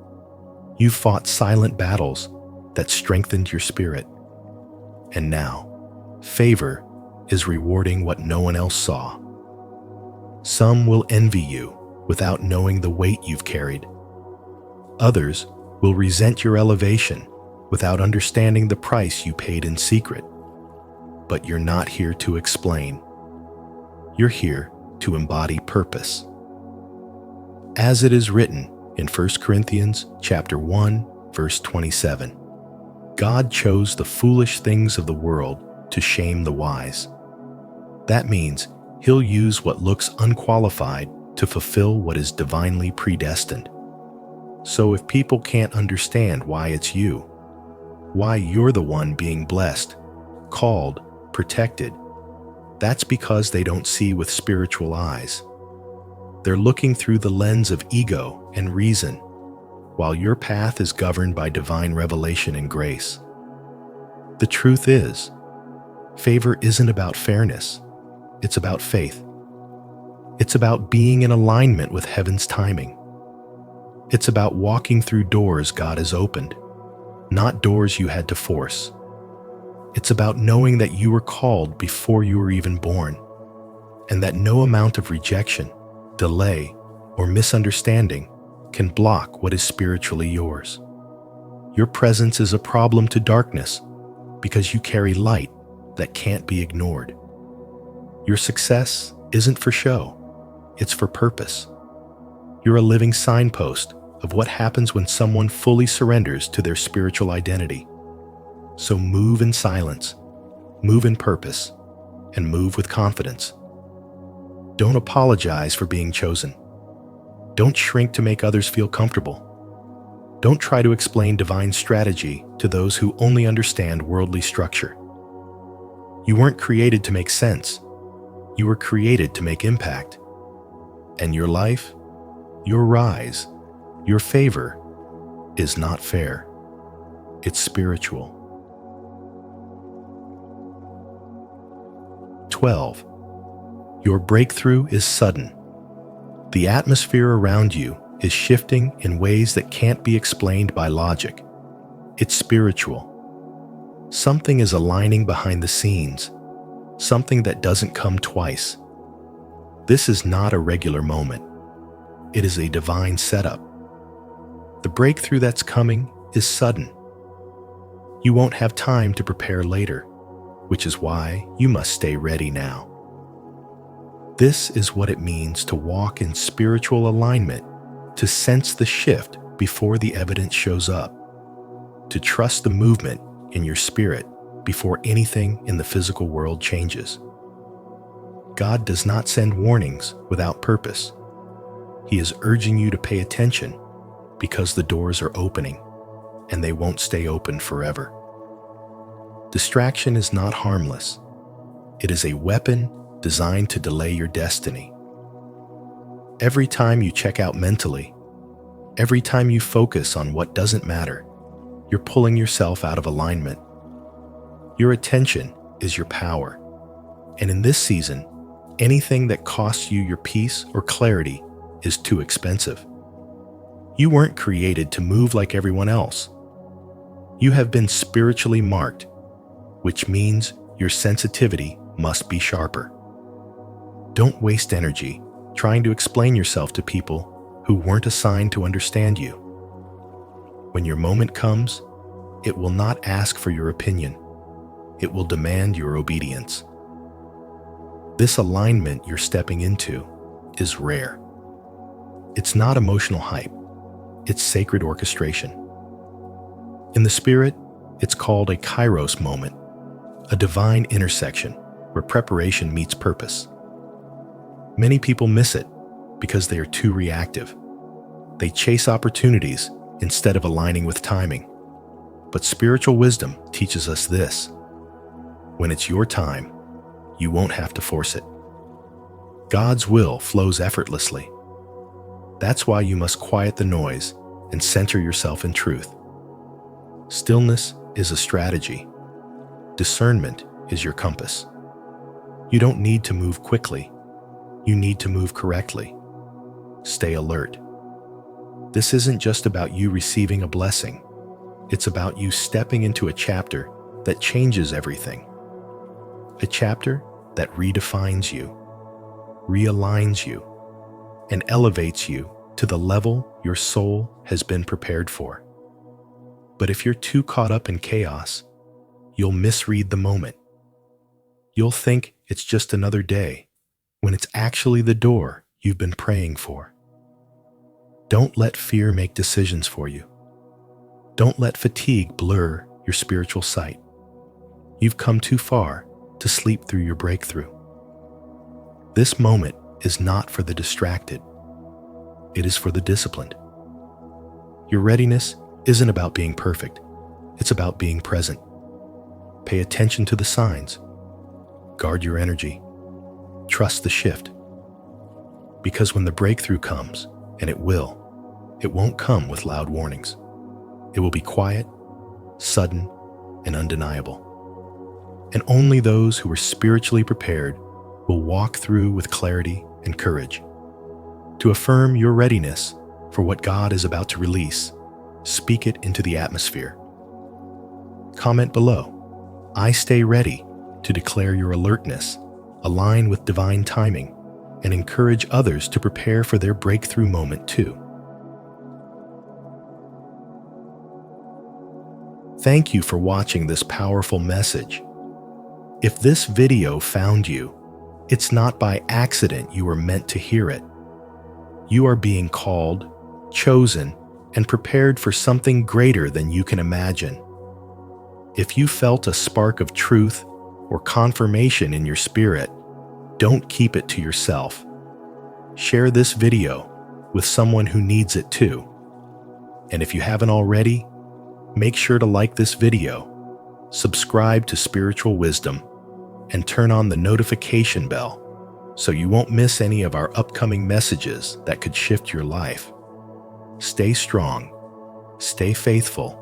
You've fought silent battles that strengthened your spirit. And now, favor is rewarding what no one else saw. Some will envy you without knowing the weight you've carried. Others will resent your elevation without understanding the price you paid in secret. But you're not here to explain. You're here to embody purpose. As it is written in 1 Corinthians chapter 1, verse 27, God chose the foolish things of the world to shame the wise. That means He'll use what looks unqualified to fulfill what is divinely predestined. So if people can't understand why it's you, why you're the one being blessed, called, protected, that's because they don't see with spiritual eyes. They're looking through the lens of ego and reason, while your path is governed by divine revelation and grace. The truth is, favor isn't about fairness, it's about faith. It's about being in alignment with heaven's timing. It's about walking through doors God has opened, not doors you had to force. It's about knowing that you were called before you were even born, and that no amount of rejection, delay, or misunderstanding can block what is spiritually yours. Your presence is a problem to darkness because you carry light that can't be ignored. Your success isn't for show, it's for purpose. You're a living signpost of what happens when someone fully surrenders to their spiritual identity. So move in silence, move in purpose, and move with confidence. Don't apologize for being chosen. Don't shrink to make others feel comfortable. Don't try to explain divine strategy to those who only understand worldly structure. You weren't created to make sense. You were created to make impact. And your life, your rise, your favor is not fair. It's spiritual. 12. Your breakthrough is sudden. The atmosphere around you is shifting in ways that can't be explained by logic. It's spiritual. Something is aligning behind the scenes, something that doesn't come twice. This is not a regular moment. It is a divine setup. The breakthrough that's coming is sudden. You won't have time to prepare later, which is why you must stay ready now. This is what it means to walk in spiritual alignment, to sense the shift before the evidence shows up, to trust the movement in your spirit before anything in the physical world changes. God does not send warnings without purpose. He is urging you to pay attention because the doors are opening and they won't stay open forever. Distraction is not harmless. It is a weapon designed to delay your destiny. Every time you check out mentally, every time you focus on what doesn't matter, you're pulling yourself out of alignment. Your attention is your power. And in this season, anything that costs you your peace or clarity is too expensive. You weren't created to move like everyone else. You have been spiritually marked, which means your sensitivity must be sharper. Don't waste energy trying to explain yourself to people who weren't assigned to understand you. When your moment comes, it will not ask for your opinion. It will demand your obedience. This alignment you're stepping into is rare. It's not emotional hype. It's sacred orchestration. In the spirit, it's called a kairos moment, a divine intersection where preparation meets purpose. Many people miss it because they are too reactive. They chase opportunities instead of aligning with timing. But spiritual wisdom teaches us this: when it's your time, you won't have to force it. God's will flows effortlessly. That's why you must quiet the noise and center yourself in truth. Stillness is a strategy. Discernment is your compass. You don't need to move quickly. You need to move correctly. Stay alert. This isn't just about you receiving a blessing. It's about you stepping into a chapter that changes everything. A chapter that redefines you, realigns you, and elevates you to the level your soul has been prepared for. But if you're too caught up in chaos, you'll misread the moment. You'll think it's just another day, when it's actually the door you've been praying for. Don't let fear make decisions for you. Don't let fatigue blur your spiritual sight. You've come too far to sleep through your breakthrough. This moment is not for the distracted. It is for the disciplined. Your readiness isn't about being perfect. It's about being present. Pay attention to the signs. Guard your energy. Trust the shift. Because when the breakthrough comes, and it won't come with loud warnings. It will be quiet, sudden, and undeniable. And only those who are spiritually prepared will walk through with clarity and courage. To affirm your readiness for what God is about to release, speak it into the atmosphere. Comment below, "I stay ready," to declare your alertness, align with divine timing, and encourage others to prepare for their breakthrough moment too. Thank you for watching this powerful message. If this video found you, it's not by accident you were meant to hear it. You are being called, chosen, and prepared for something greater than you can imagine. If you felt a spark of truth or confirmation in your spirit, don't keep it to yourself. Share this video with someone who needs it too. And if you haven't already, make sure to like this video, subscribe to Spiritual Wisdom, and turn on the notification bell so you won't miss any of our upcoming messages that could shift your life. Stay strong, stay faithful,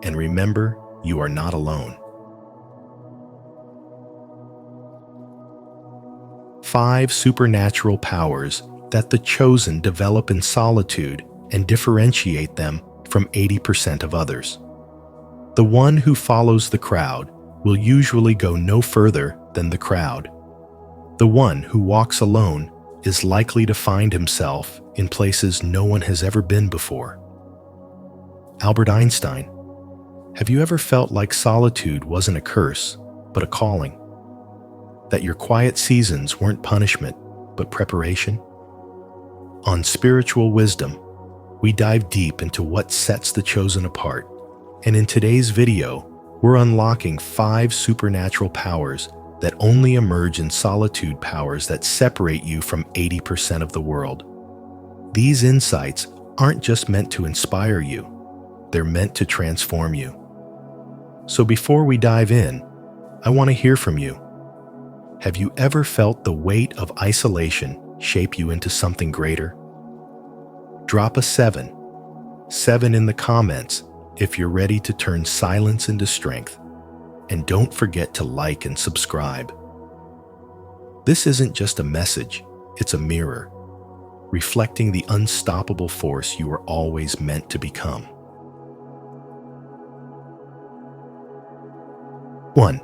and remember, you are not alone. 5 supernatural powers that the chosen develop in solitude and differentiate them from 80% of others. The one who follows the crowd will usually go no further than the crowd. The one who walks alone is likely to find himself in places no one has ever been before. Albert Einstein, have you ever felt like solitude wasn't a curse, but a calling? That your quiet seasons weren't punishment, but preparation? On Spiritual Wisdom, we dive deep into what sets the chosen apart. And in today's video, we're unlocking 5 supernatural powers that only emerge in solitude, powers that separate you from 80% of the world. These insights aren't just meant to inspire you, they're meant to transform you. So before we dive in, I want to hear from you. Have you ever felt the weight of isolation shape you into something greater? Drop a 7 in the comments if you're ready to turn silence into strength. And don't forget to like and subscribe. This isn't just a message, it's a mirror, reflecting the unstoppable force you were always meant to become. 1.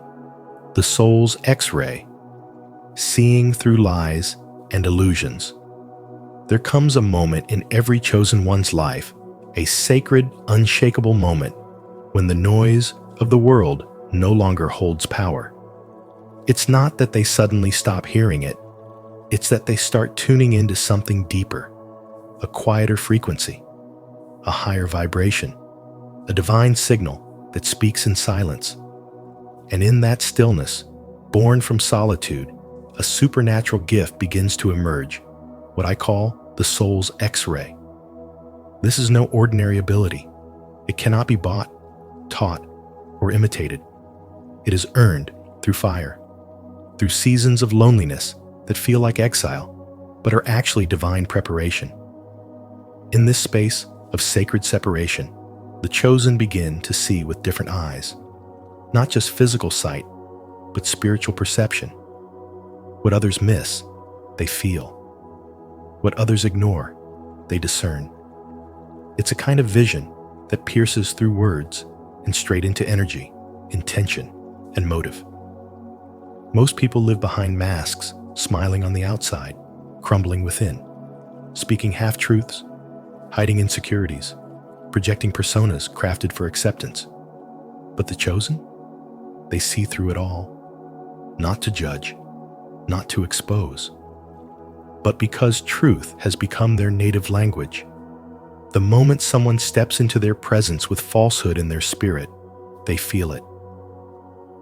The Souls Xray. Seeing through lies and illusions. There comes a moment in every chosen one's life a sacred, unshakable moment when the noise of the world no longer holds power. It's not that they suddenly stop hearing it, it's that they start tuning into something deeper, a quieter frequency, a higher vibration, a divine signal that speaks in silence. And in that stillness, born from solitude, a supernatural gift begins to emerge, what I call the Souls Xray. This is no ordinary ability. It cannot be bought, taught, or imitated. It is earned through fire, through seasons of loneliness that feel like exile, but are actually divine preparation. In this space of sacred separation, the chosen begin to see with different eyes, not just physical sight, but spiritual perception. What others miss, they feel. What others ignore, they discern. It's a kind of vision that pierces through words and straight into energy, intention, and motive. Most people live behind masks, smiling on the outside, crumbling within, speaking half-truths, hiding insecurities, projecting personas crafted for acceptance. But the chosen? They see through it all, not to judge, not to expose, but because truth has become their native language. The moment someone steps into their presence with falsehood in their spirit, they feel it.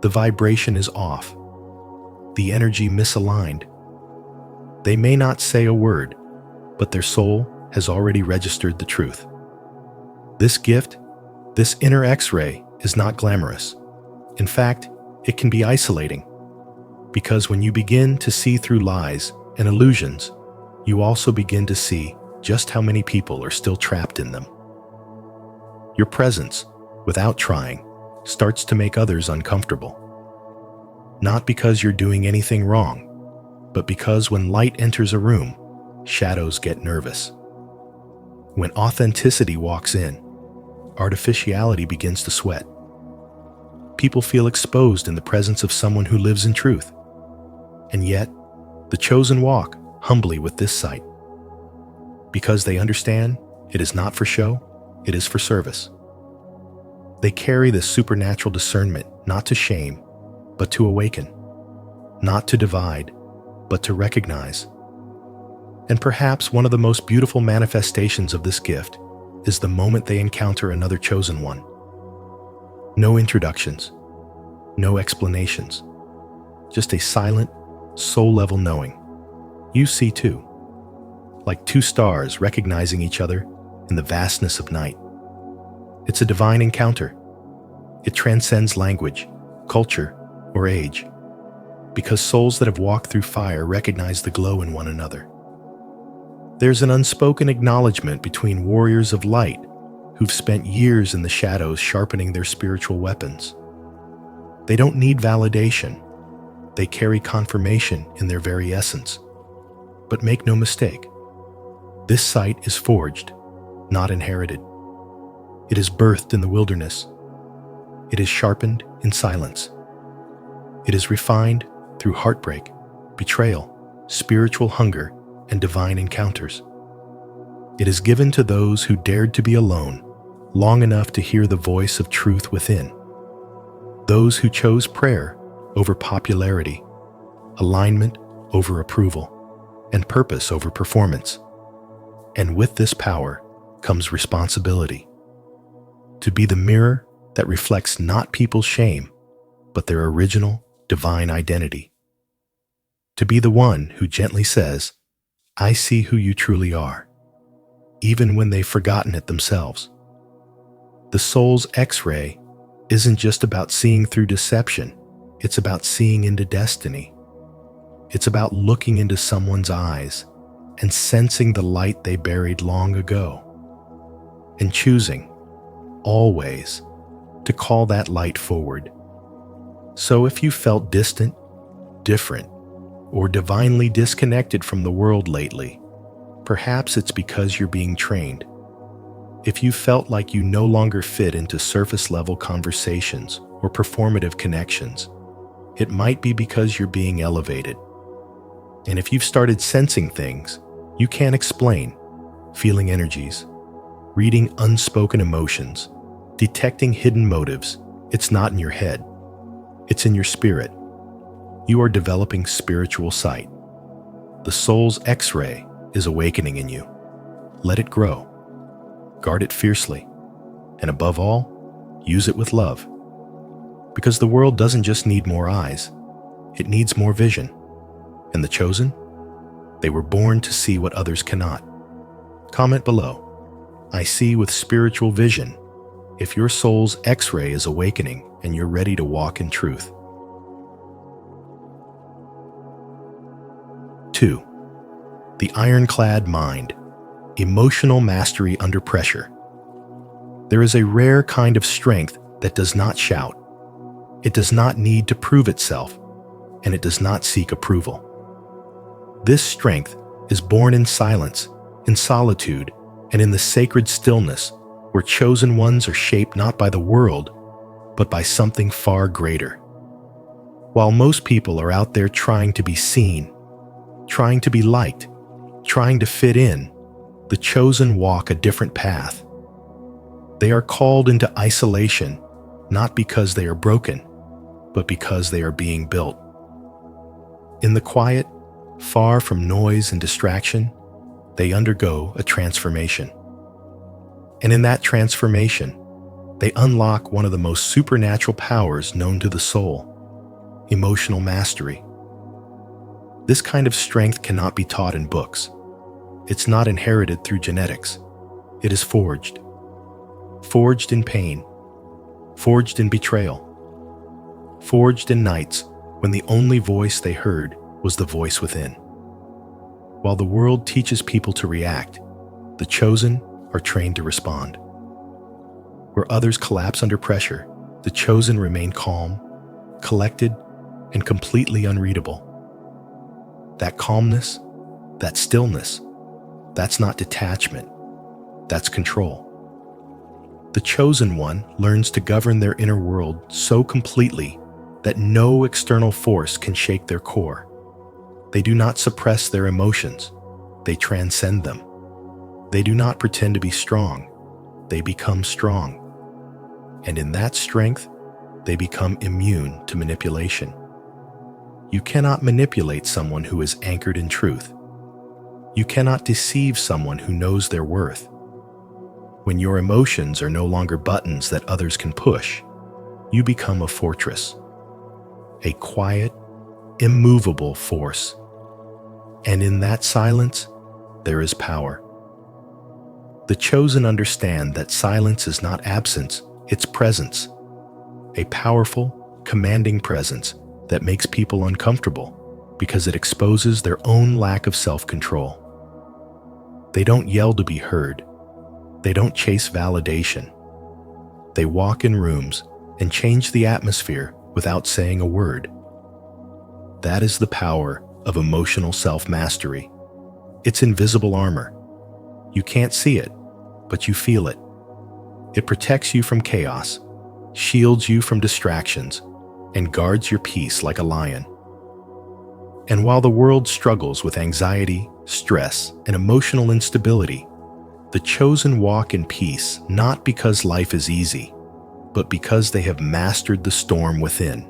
The vibration is off, the energy misaligned. They may not say a word, but their soul has already registered the truth. This gift, this inner X-ray, is not glamorous. In fact, it can be isolating, because when you begin to see through lies and illusions, you also begin to see just how many people are still trapped in them. Your presence, without trying, starts to make others uncomfortable. Not because you're doing anything wrong, but because when light enters a room, shadows get nervous. When authenticity walks in, artificiality begins to sweat. People feel exposed in the presence of someone who lives in truth. And yet, the chosen walk humbly with this sight, because they understand it is not for show, it is for service. They carry this supernatural discernment not to shame, but to awaken, not to divide, but to recognize. And perhaps one of the most beautiful manifestations of this gift is the moment they encounter another chosen one. No introductions, no explanations, just a silent, soul-level knowing. You see too, like two stars recognizing each other in the vastness of night. It's a divine encounter. It transcends language, culture, or age, because souls that have walked through fire recognize the glow in one another. There's an unspoken acknowledgement between warriors of light who've spent years in the shadows sharpening their spiritual weapons. They don't need validation. They carry confirmation in their very essence. But make no mistake, this sight is forged, not inherited. It is birthed in the wilderness. It is sharpened in silence. It is refined through heartbreak, betrayal, spiritual hunger, and divine encounters. It is given to those who dared to be alone long enough to hear the voice of truth within. Those who chose prayer over popularity, alignment over approval, and purpose over performance. And with this power comes responsibility. To be the mirror that reflects not people's shame, but their original divine identity. To be the one who gently says, "I see who you truly are," even when they've forgotten it themselves. The Souls X-ray isn't just about seeing through deception, it's about seeing into destiny. It's about looking into someone's eyes and sensing the light they buried long ago, and choosing, always, to call that light forward. So if you felt distant, different, or divinely disconnected from the world lately, perhaps it's because you're being trained. If you felt like you no longer fit into surface-level conversations or performative connections, it might be because you're being elevated. And if you've started sensing things you can't explain, feeling energies, reading unspoken emotions, detecting hidden motives. It's not in your head, it's in your spirit. You are developing spiritual sight. The Souls Xray is awakening in you. Let it grow. Guard it fiercely. And above all, use it with love. Because the world doesn't just need more eyes, it needs more vision. And the chosen? They were born to see what others cannot. Comment below. I see with spiritual vision if your soul's X-ray is awakening and you're ready to walk in truth. 2. The Ironclad Mind. Emotional mastery under pressure. There is a rare kind of strength that does not shout. It does not need to prove itself, and it does not seek approval. This strength is born in silence, in solitude, and in the sacred stillness where chosen ones are shaped not by the world, but by something far greater. While most people are out there trying to be seen, trying to be liked, trying to fit in, the chosen walk a different path. They are called into isolation, not because they are broken, but because they are being built. In the quiet, far from noise and distraction, they undergo a transformation. And in that transformation, they unlock one of the most supernatural powers known to the soul: emotional mastery. This kind of strength cannot be taught in books. It's not inherited through genetics. It is forged. Forged in pain. Forged in betrayal. Forged in nights when the only voice they heard was the voice within. While the world teaches people to react, the chosen are trained to respond. Where others collapse under pressure, the chosen remain calm, collected, and completely unreadable. That calmness, that stillness, that's not detachment, that's control. The chosen one learns to govern their inner world so completely that no external force can shake their core. They do not suppress their emotions, they transcend them. They do not pretend to be strong, they become strong. And in that strength, they become immune to manipulation. You cannot manipulate someone who is anchored in truth. You cannot deceive someone who knows their worth. When your emotions are no longer buttons that others can push, you become a fortress, a quiet, immovable force. And in that silence, there is power. The chosen understand that silence is not absence, it's presence, a powerful, commanding presence that makes people uncomfortable because it exposes their own lack of self-control. They don't yell to be heard. They don't chase validation. They walk in rooms and change the atmosphere without saying a word. That is the power of emotional self-mastery. It's invisible armor. You can't see it, but you feel it. It protects you from chaos, shields you from distractions, and guards your peace like a lion. And while the world struggles with anxiety, stress, and emotional instability, the chosen walk in peace not because life is easy, but because they have mastered the storm within.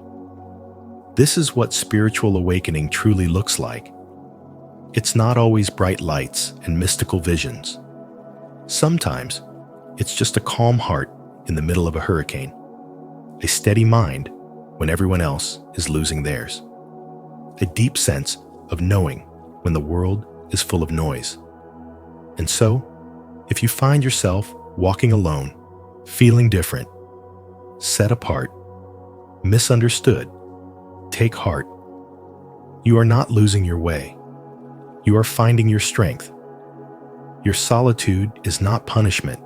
This is what spiritual awakening truly looks like. It's not always bright lights and mystical visions. Sometimes, it's just a calm heart in the middle of a hurricane, a steady mind when everyone else is losing theirs, a deep sense of knowing when the world is full of noise. And so, if you find yourself walking alone, feeling different, set apart, misunderstood, take heart. You are not losing your way. You are finding your strength. Your solitude is not punishment,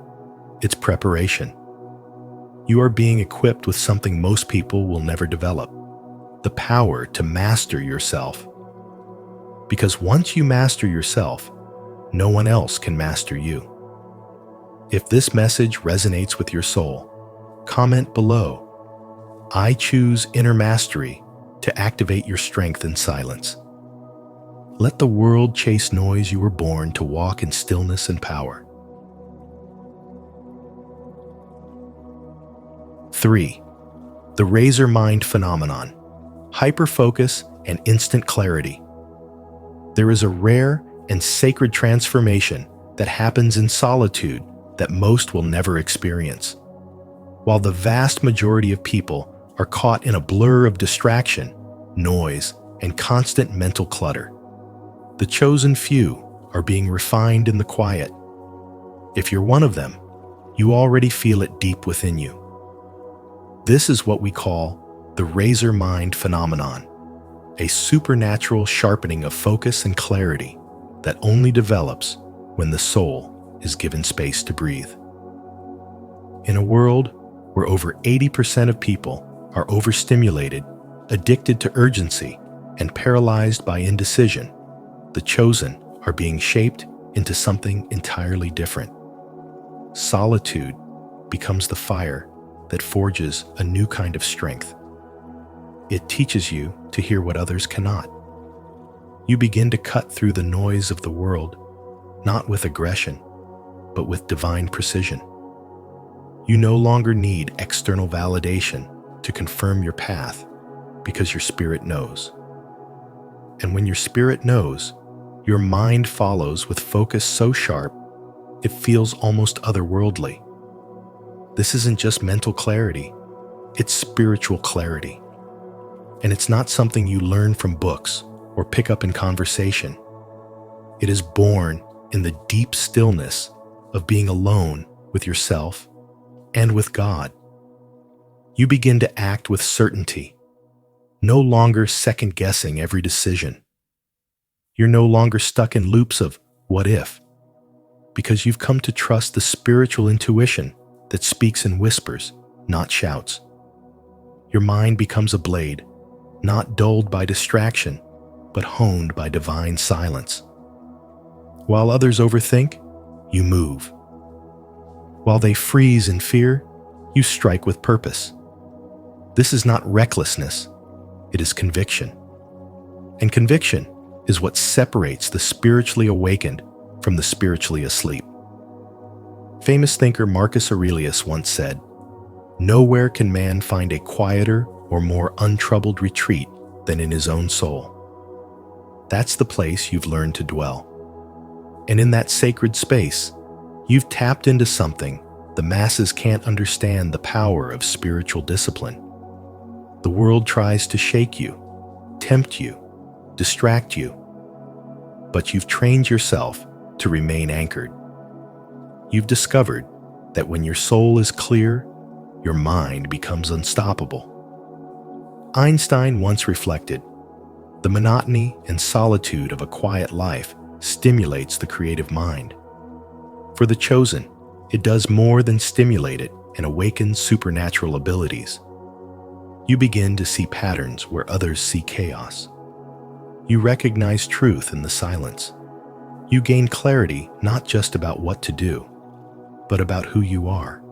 it's preparation. You are being equipped with something most people will never develop: the power to master yourself. Because once you master yourself, no one else can master you. If this message resonates with your soul, comment below. I choose inner mastery to activate your strength in silence. Let the world chase noise. You were born to walk in stillness and power. 3. The razor mind phenomenon. Hyperfocus and instant clarity. There is a rare and sacred transformation that happens in solitude that most will never experience. While the vast majority of people are caught in a blur of distraction, noise, and constant mental clutter, the chosen few are being refined in the quiet. If you're one of them, you already feel it deep within you. This is what we call the razor mind phenomenon, a supernatural sharpening of focus and clarity that only develops when the soul is given space to breathe. In a world where over 80% of people are overstimulated, addicted to urgency, and paralyzed by indecision, the chosen are being shaped into something entirely different. Solitude becomes the fire that forges a new kind of strength. It teaches you to hear what others cannot. You begin to cut through the noise of the world, not with aggression, but with divine precision. You no longer need external validation to confirm your path because your spirit knows. And when your spirit knows, your mind follows with focus so sharp, it feels almost otherworldly. This isn't just mental clarity, it's spiritual clarity. And it's not something you learn from books or pick up in conversation. It is born in the deep stillness of being alone with yourself and with God. You begin to act with certainty, no longer second-guessing every decision. You're no longer stuck in loops of what if, because you've come to trust the spiritual intuition that speaks in whispers, not shouts. Your mind becomes a blade, not dulled by distraction, but honed by divine silence. While others overthink, you move. While they freeze in fear, you strike with purpose. This is not recklessness, it is conviction. And conviction is what separates the spiritually awakened from the spiritually asleep. Famous thinker Marcus Aurelius once said, "Nowhere can man find a quieter or more untroubled retreat than in his own soul." That's the place you've learned to dwell. And in that sacred space, you've tapped into something the masses can't understand: the power of spiritual discipline. The world tries to shake you, tempt you, distract you, but you've trained yourself to remain anchored. You've discovered that when your soul is clear, your mind becomes unstoppable. Einstein once reflected, "The monotony and solitude of a quiet life stimulates the creative mind." For the chosen, it does more than stimulate it and awaken supernatural abilities. You begin to see patterns where others see chaos. You recognize truth in the silence. You gain clarity not just about what to do, but about who you are.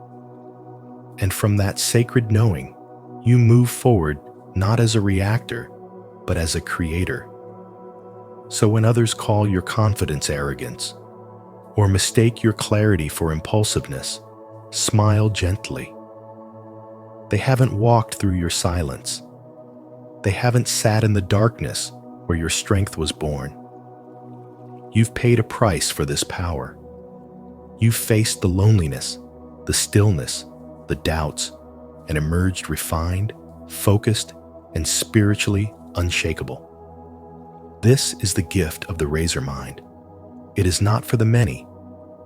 And from that sacred knowing, you move forward not as a reactor, but as a creator. So when others call your confidence arrogance, or mistake your clarity for impulsiveness, smile gently. They haven't walked through your silence. They haven't sat in the darkness where your strength was born. You've paid a price for this power. You've faced the loneliness, the stillness, the doubts, and emerged refined, focused, and spiritually unshakable. This is the gift of the razor mind. It is not for the many,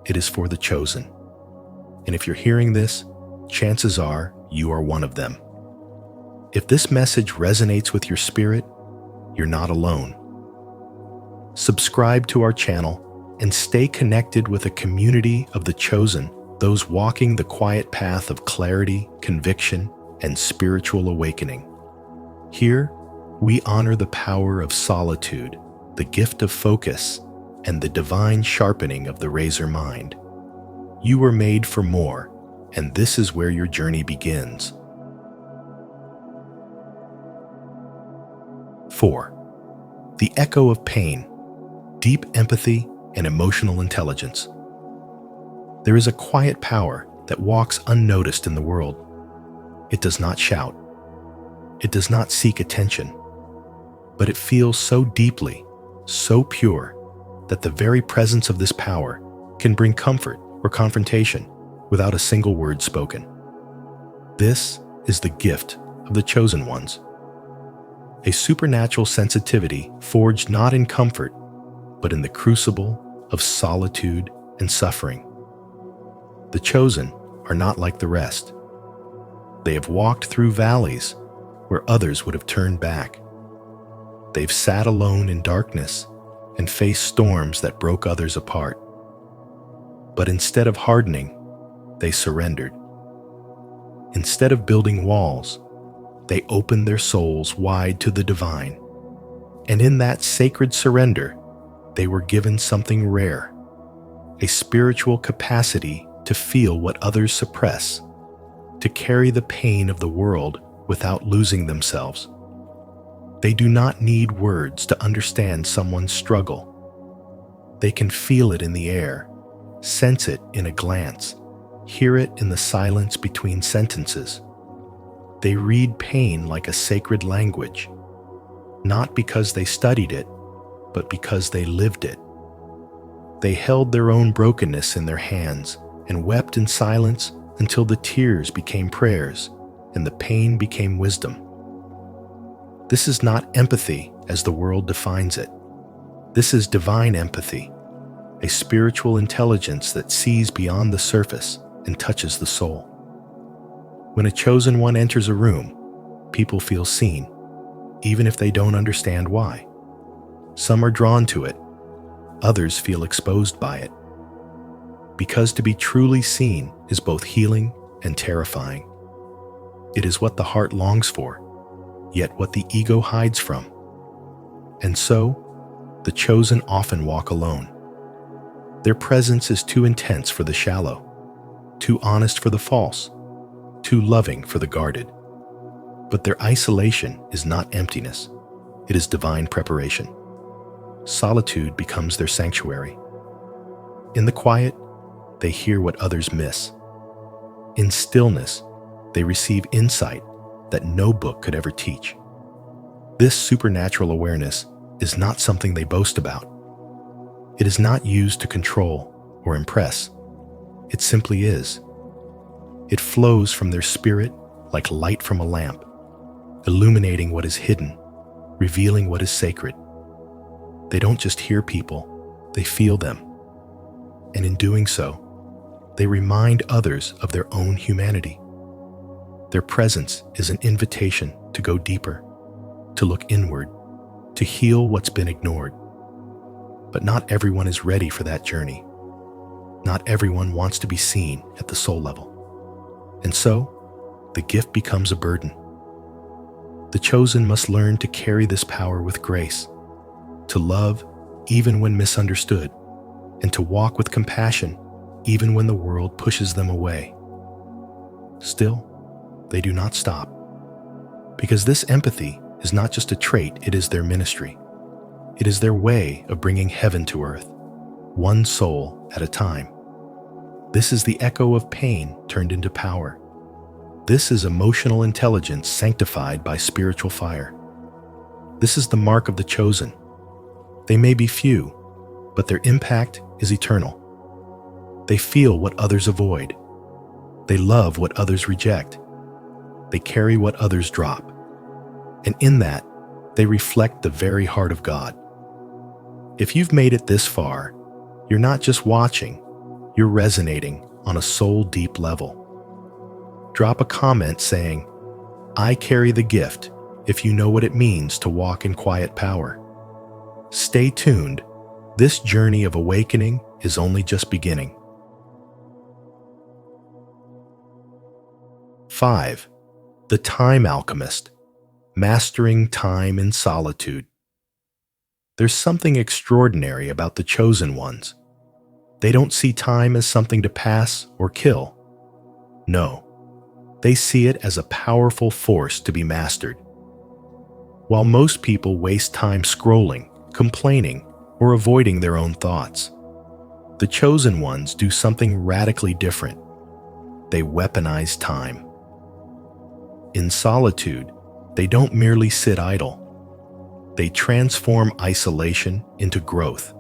it is for the chosen. And if you're hearing this, chances are you are one of them. If this message resonates with your spirit, you're not alone. Subscribe to our channel and stay connected with a community of the chosen, those walking the quiet path of clarity, conviction, and spiritual awakening. Here, we honor the power of solitude, the gift of focus, and the divine sharpening of the razor mind. You were made for more, and this is where your journey begins. 4. The echo of pain, deep empathy, and emotional intelligence. There is a quiet power that walks unnoticed in the world. It does not shout. It does not seek attention. But it feels so deeply, so pure, that the very presence of this power can bring comfort or confrontation without a single word spoken. This is the gift of the chosen ones. A supernatural sensitivity forged not in comfort, but in the crucible of solitude and suffering. The chosen are not like the rest. They have walked through valleys where others would have turned back. They've sat alone in darkness and faced storms that broke others apart. But instead of hardening, they surrendered. Instead of building walls, they opened their souls wide to the divine. And in that sacred surrender, they were given something rare, a spiritual capacity to feel what others suppress, to carry the pain of the world without losing themselves. They do not need words to understand someone's struggle. They can feel it in the air, sense it in a glance, hear it in the silence between sentences. They read pain like a sacred language, not because they studied it, but because they lived it. They held their own brokenness in their hands and wept in silence until the tears became prayers and the pain became wisdom. This is not empathy as the world defines it. This is divine empathy, a spiritual intelligence that sees beyond the surface and touches the soul. When a chosen one enters a room, people feel seen, even if they don't understand why. Some are drawn to it, others feel exposed by it. Because to be truly seen is both healing and terrifying. It is what the heart longs for, yet what the ego hides from. And so, the chosen often walk alone. Their presence is too intense for the shallow, too honest for the false, too loving for the guarded. But their isolation is not emptiness. It is divine preparation. Solitude becomes their sanctuary. In the quiet, they hear what others miss. In stillness, they receive insight that no book could ever teach. This supernatural awareness is not something they boast about. It is not used to control or impress. It simply is. It flows from their spirit like light from a lamp, illuminating what is hidden, revealing what is sacred. They don't just hear people, they feel them. And in doing so, they remind others of their own humanity. Their presence is an invitation to go deeper, to look inward, to heal what's been ignored. But not everyone is ready for that journey. Not everyone wants to be seen at the soul level. And so, the gift becomes a burden. The chosen must learn to carry this power with grace, to love even when misunderstood, and to walk with compassion even when the world pushes them away. Still, they do not stop. Because this empathy is not just a trait, it is their ministry. It is their way of bringing heaven to earth, one soul at a time. This is the echo of pain turned into power. This is emotional intelligence sanctified by spiritual fire. This is the mark of the chosen. They may be few, but their impact is eternal. They feel what others avoid. They love what others reject. They carry what others drop. And in that, they reflect the very heart of God. If you've made it this far, you're not just watching, you're resonating on a soul-deep level. Drop a comment saying, "I carry the gift," if you know what it means to walk in quiet power. Stay tuned. This journey of awakening is only just beginning. 5. The Time Alchemist. Mastering time in solitude. There's something extraordinary about the chosen ones. They don't see time as something to pass or kill. No, they see it as a powerful force to be mastered. While most people waste time scrolling, complaining, or avoiding their own thoughts, the chosen ones do something radically different. They weaponize time. In solitude, they don't merely sit idle. They transform isolation into growth.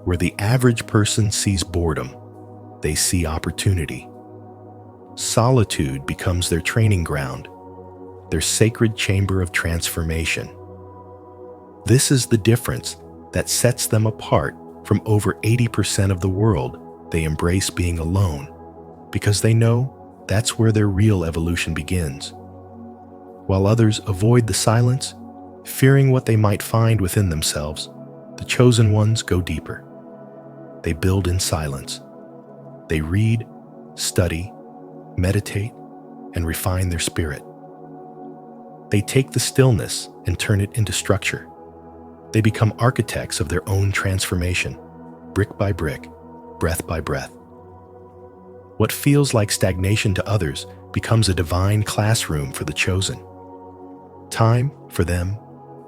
Where the average person sees boredom, they see opportunity. Solitude becomes their training ground, their sacred chamber of transformation. This is the difference that sets them apart from over 80% of the world. They embrace being alone because they know that's where their real evolution begins. While others avoid the silence, fearing what they might find within themselves, the chosen ones go deeper. They build in silence. They read, study, meditate, and refine their spirit. They take the stillness and turn it into structure. They become architects of their own transformation, brick by brick, breath by breath. What feels like stagnation to others becomes a divine classroom for the chosen. Time, for them,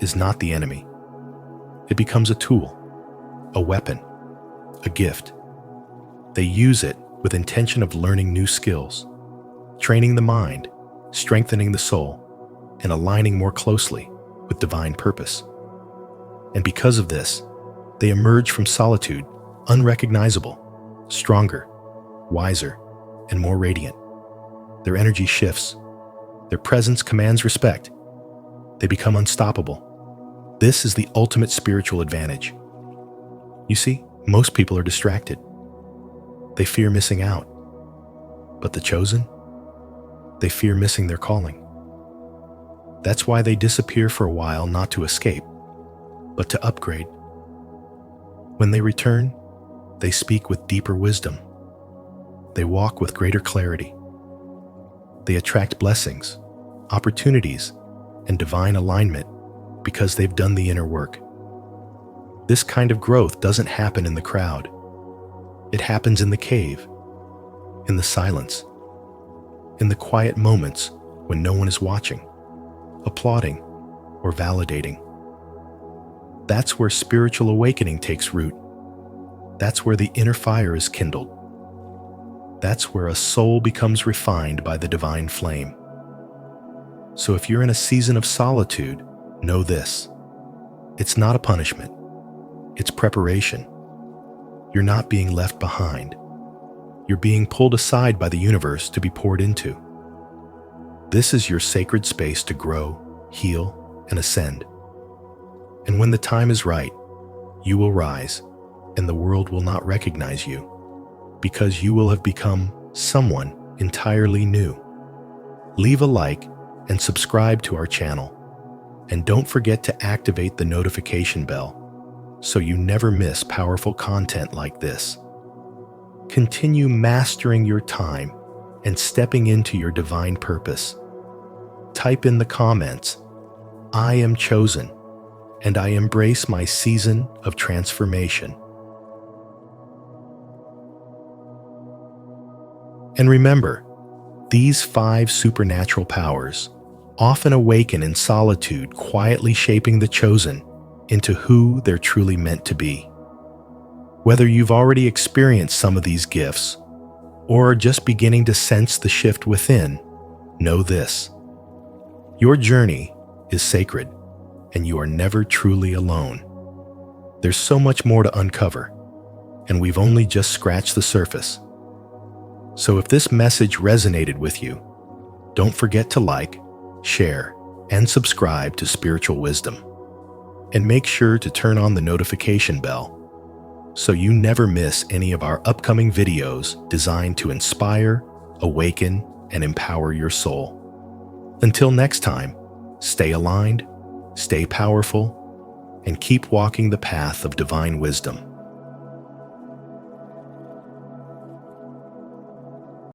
is not the enemy. It becomes a tool, a weapon, a gift. They use it with intention of learning new skills, training the mind, strengthening the soul, and aligning more closely with divine purpose. And because of this, they emerge from solitude unrecognizable, stronger, wiser, and more radiant. Their energy shifts. Their presence commands respect. They become unstoppable. This is the ultimate spiritual advantage. You see, most people are distracted. They fear missing out. But the chosen? They fear missing their calling. That's why they disappear for a while, not to escape, but to upgrade. When they return, they speak with deeper wisdom. They walk with greater clarity. They attract blessings, opportunities, and divine alignment because they've done the inner work. This kind of growth doesn't happen in the crowd. It happens in the cave, in the silence, in the quiet moments when no one is watching, applauding, or validating. That's where spiritual awakening takes root. That's where the inner fire is kindled. That's where a soul becomes refined by the divine flame. So if you're in a season of solitude, know this. It's not a punishment. It's preparation. You're not being left behind. You're being pulled aside by the universe to be poured into. This is your sacred space to grow, heal, and ascend. And when the time is right, you will rise, and the world will not recognize you, because you will have become someone entirely new. Leave a like and subscribe to our channel. And don't forget to activate the notification bell so you never miss powerful content like this. Continue mastering your time and stepping into your divine purpose. Type in the comments, "I am chosen, and I embrace my season of transformation." And remember, these 5 supernatural powers often awaken in solitude, quietly shaping the chosen into who they're truly meant to be. Whether you've already experienced some of these gifts or are just beginning to sense the shift within, know this. Your journey is sacred, and you are never truly alone. There's so much more to uncover, and we've only just scratched the surface. So if this message resonated with you, don't forget to like, share, and subscribe to Spiritual Wisdom. And make sure to turn on the notification bell so you never miss any of our upcoming videos designed to inspire, awaken, and empower your soul. Until next time, stay aligned, stay powerful, and keep walking the path of divine wisdom.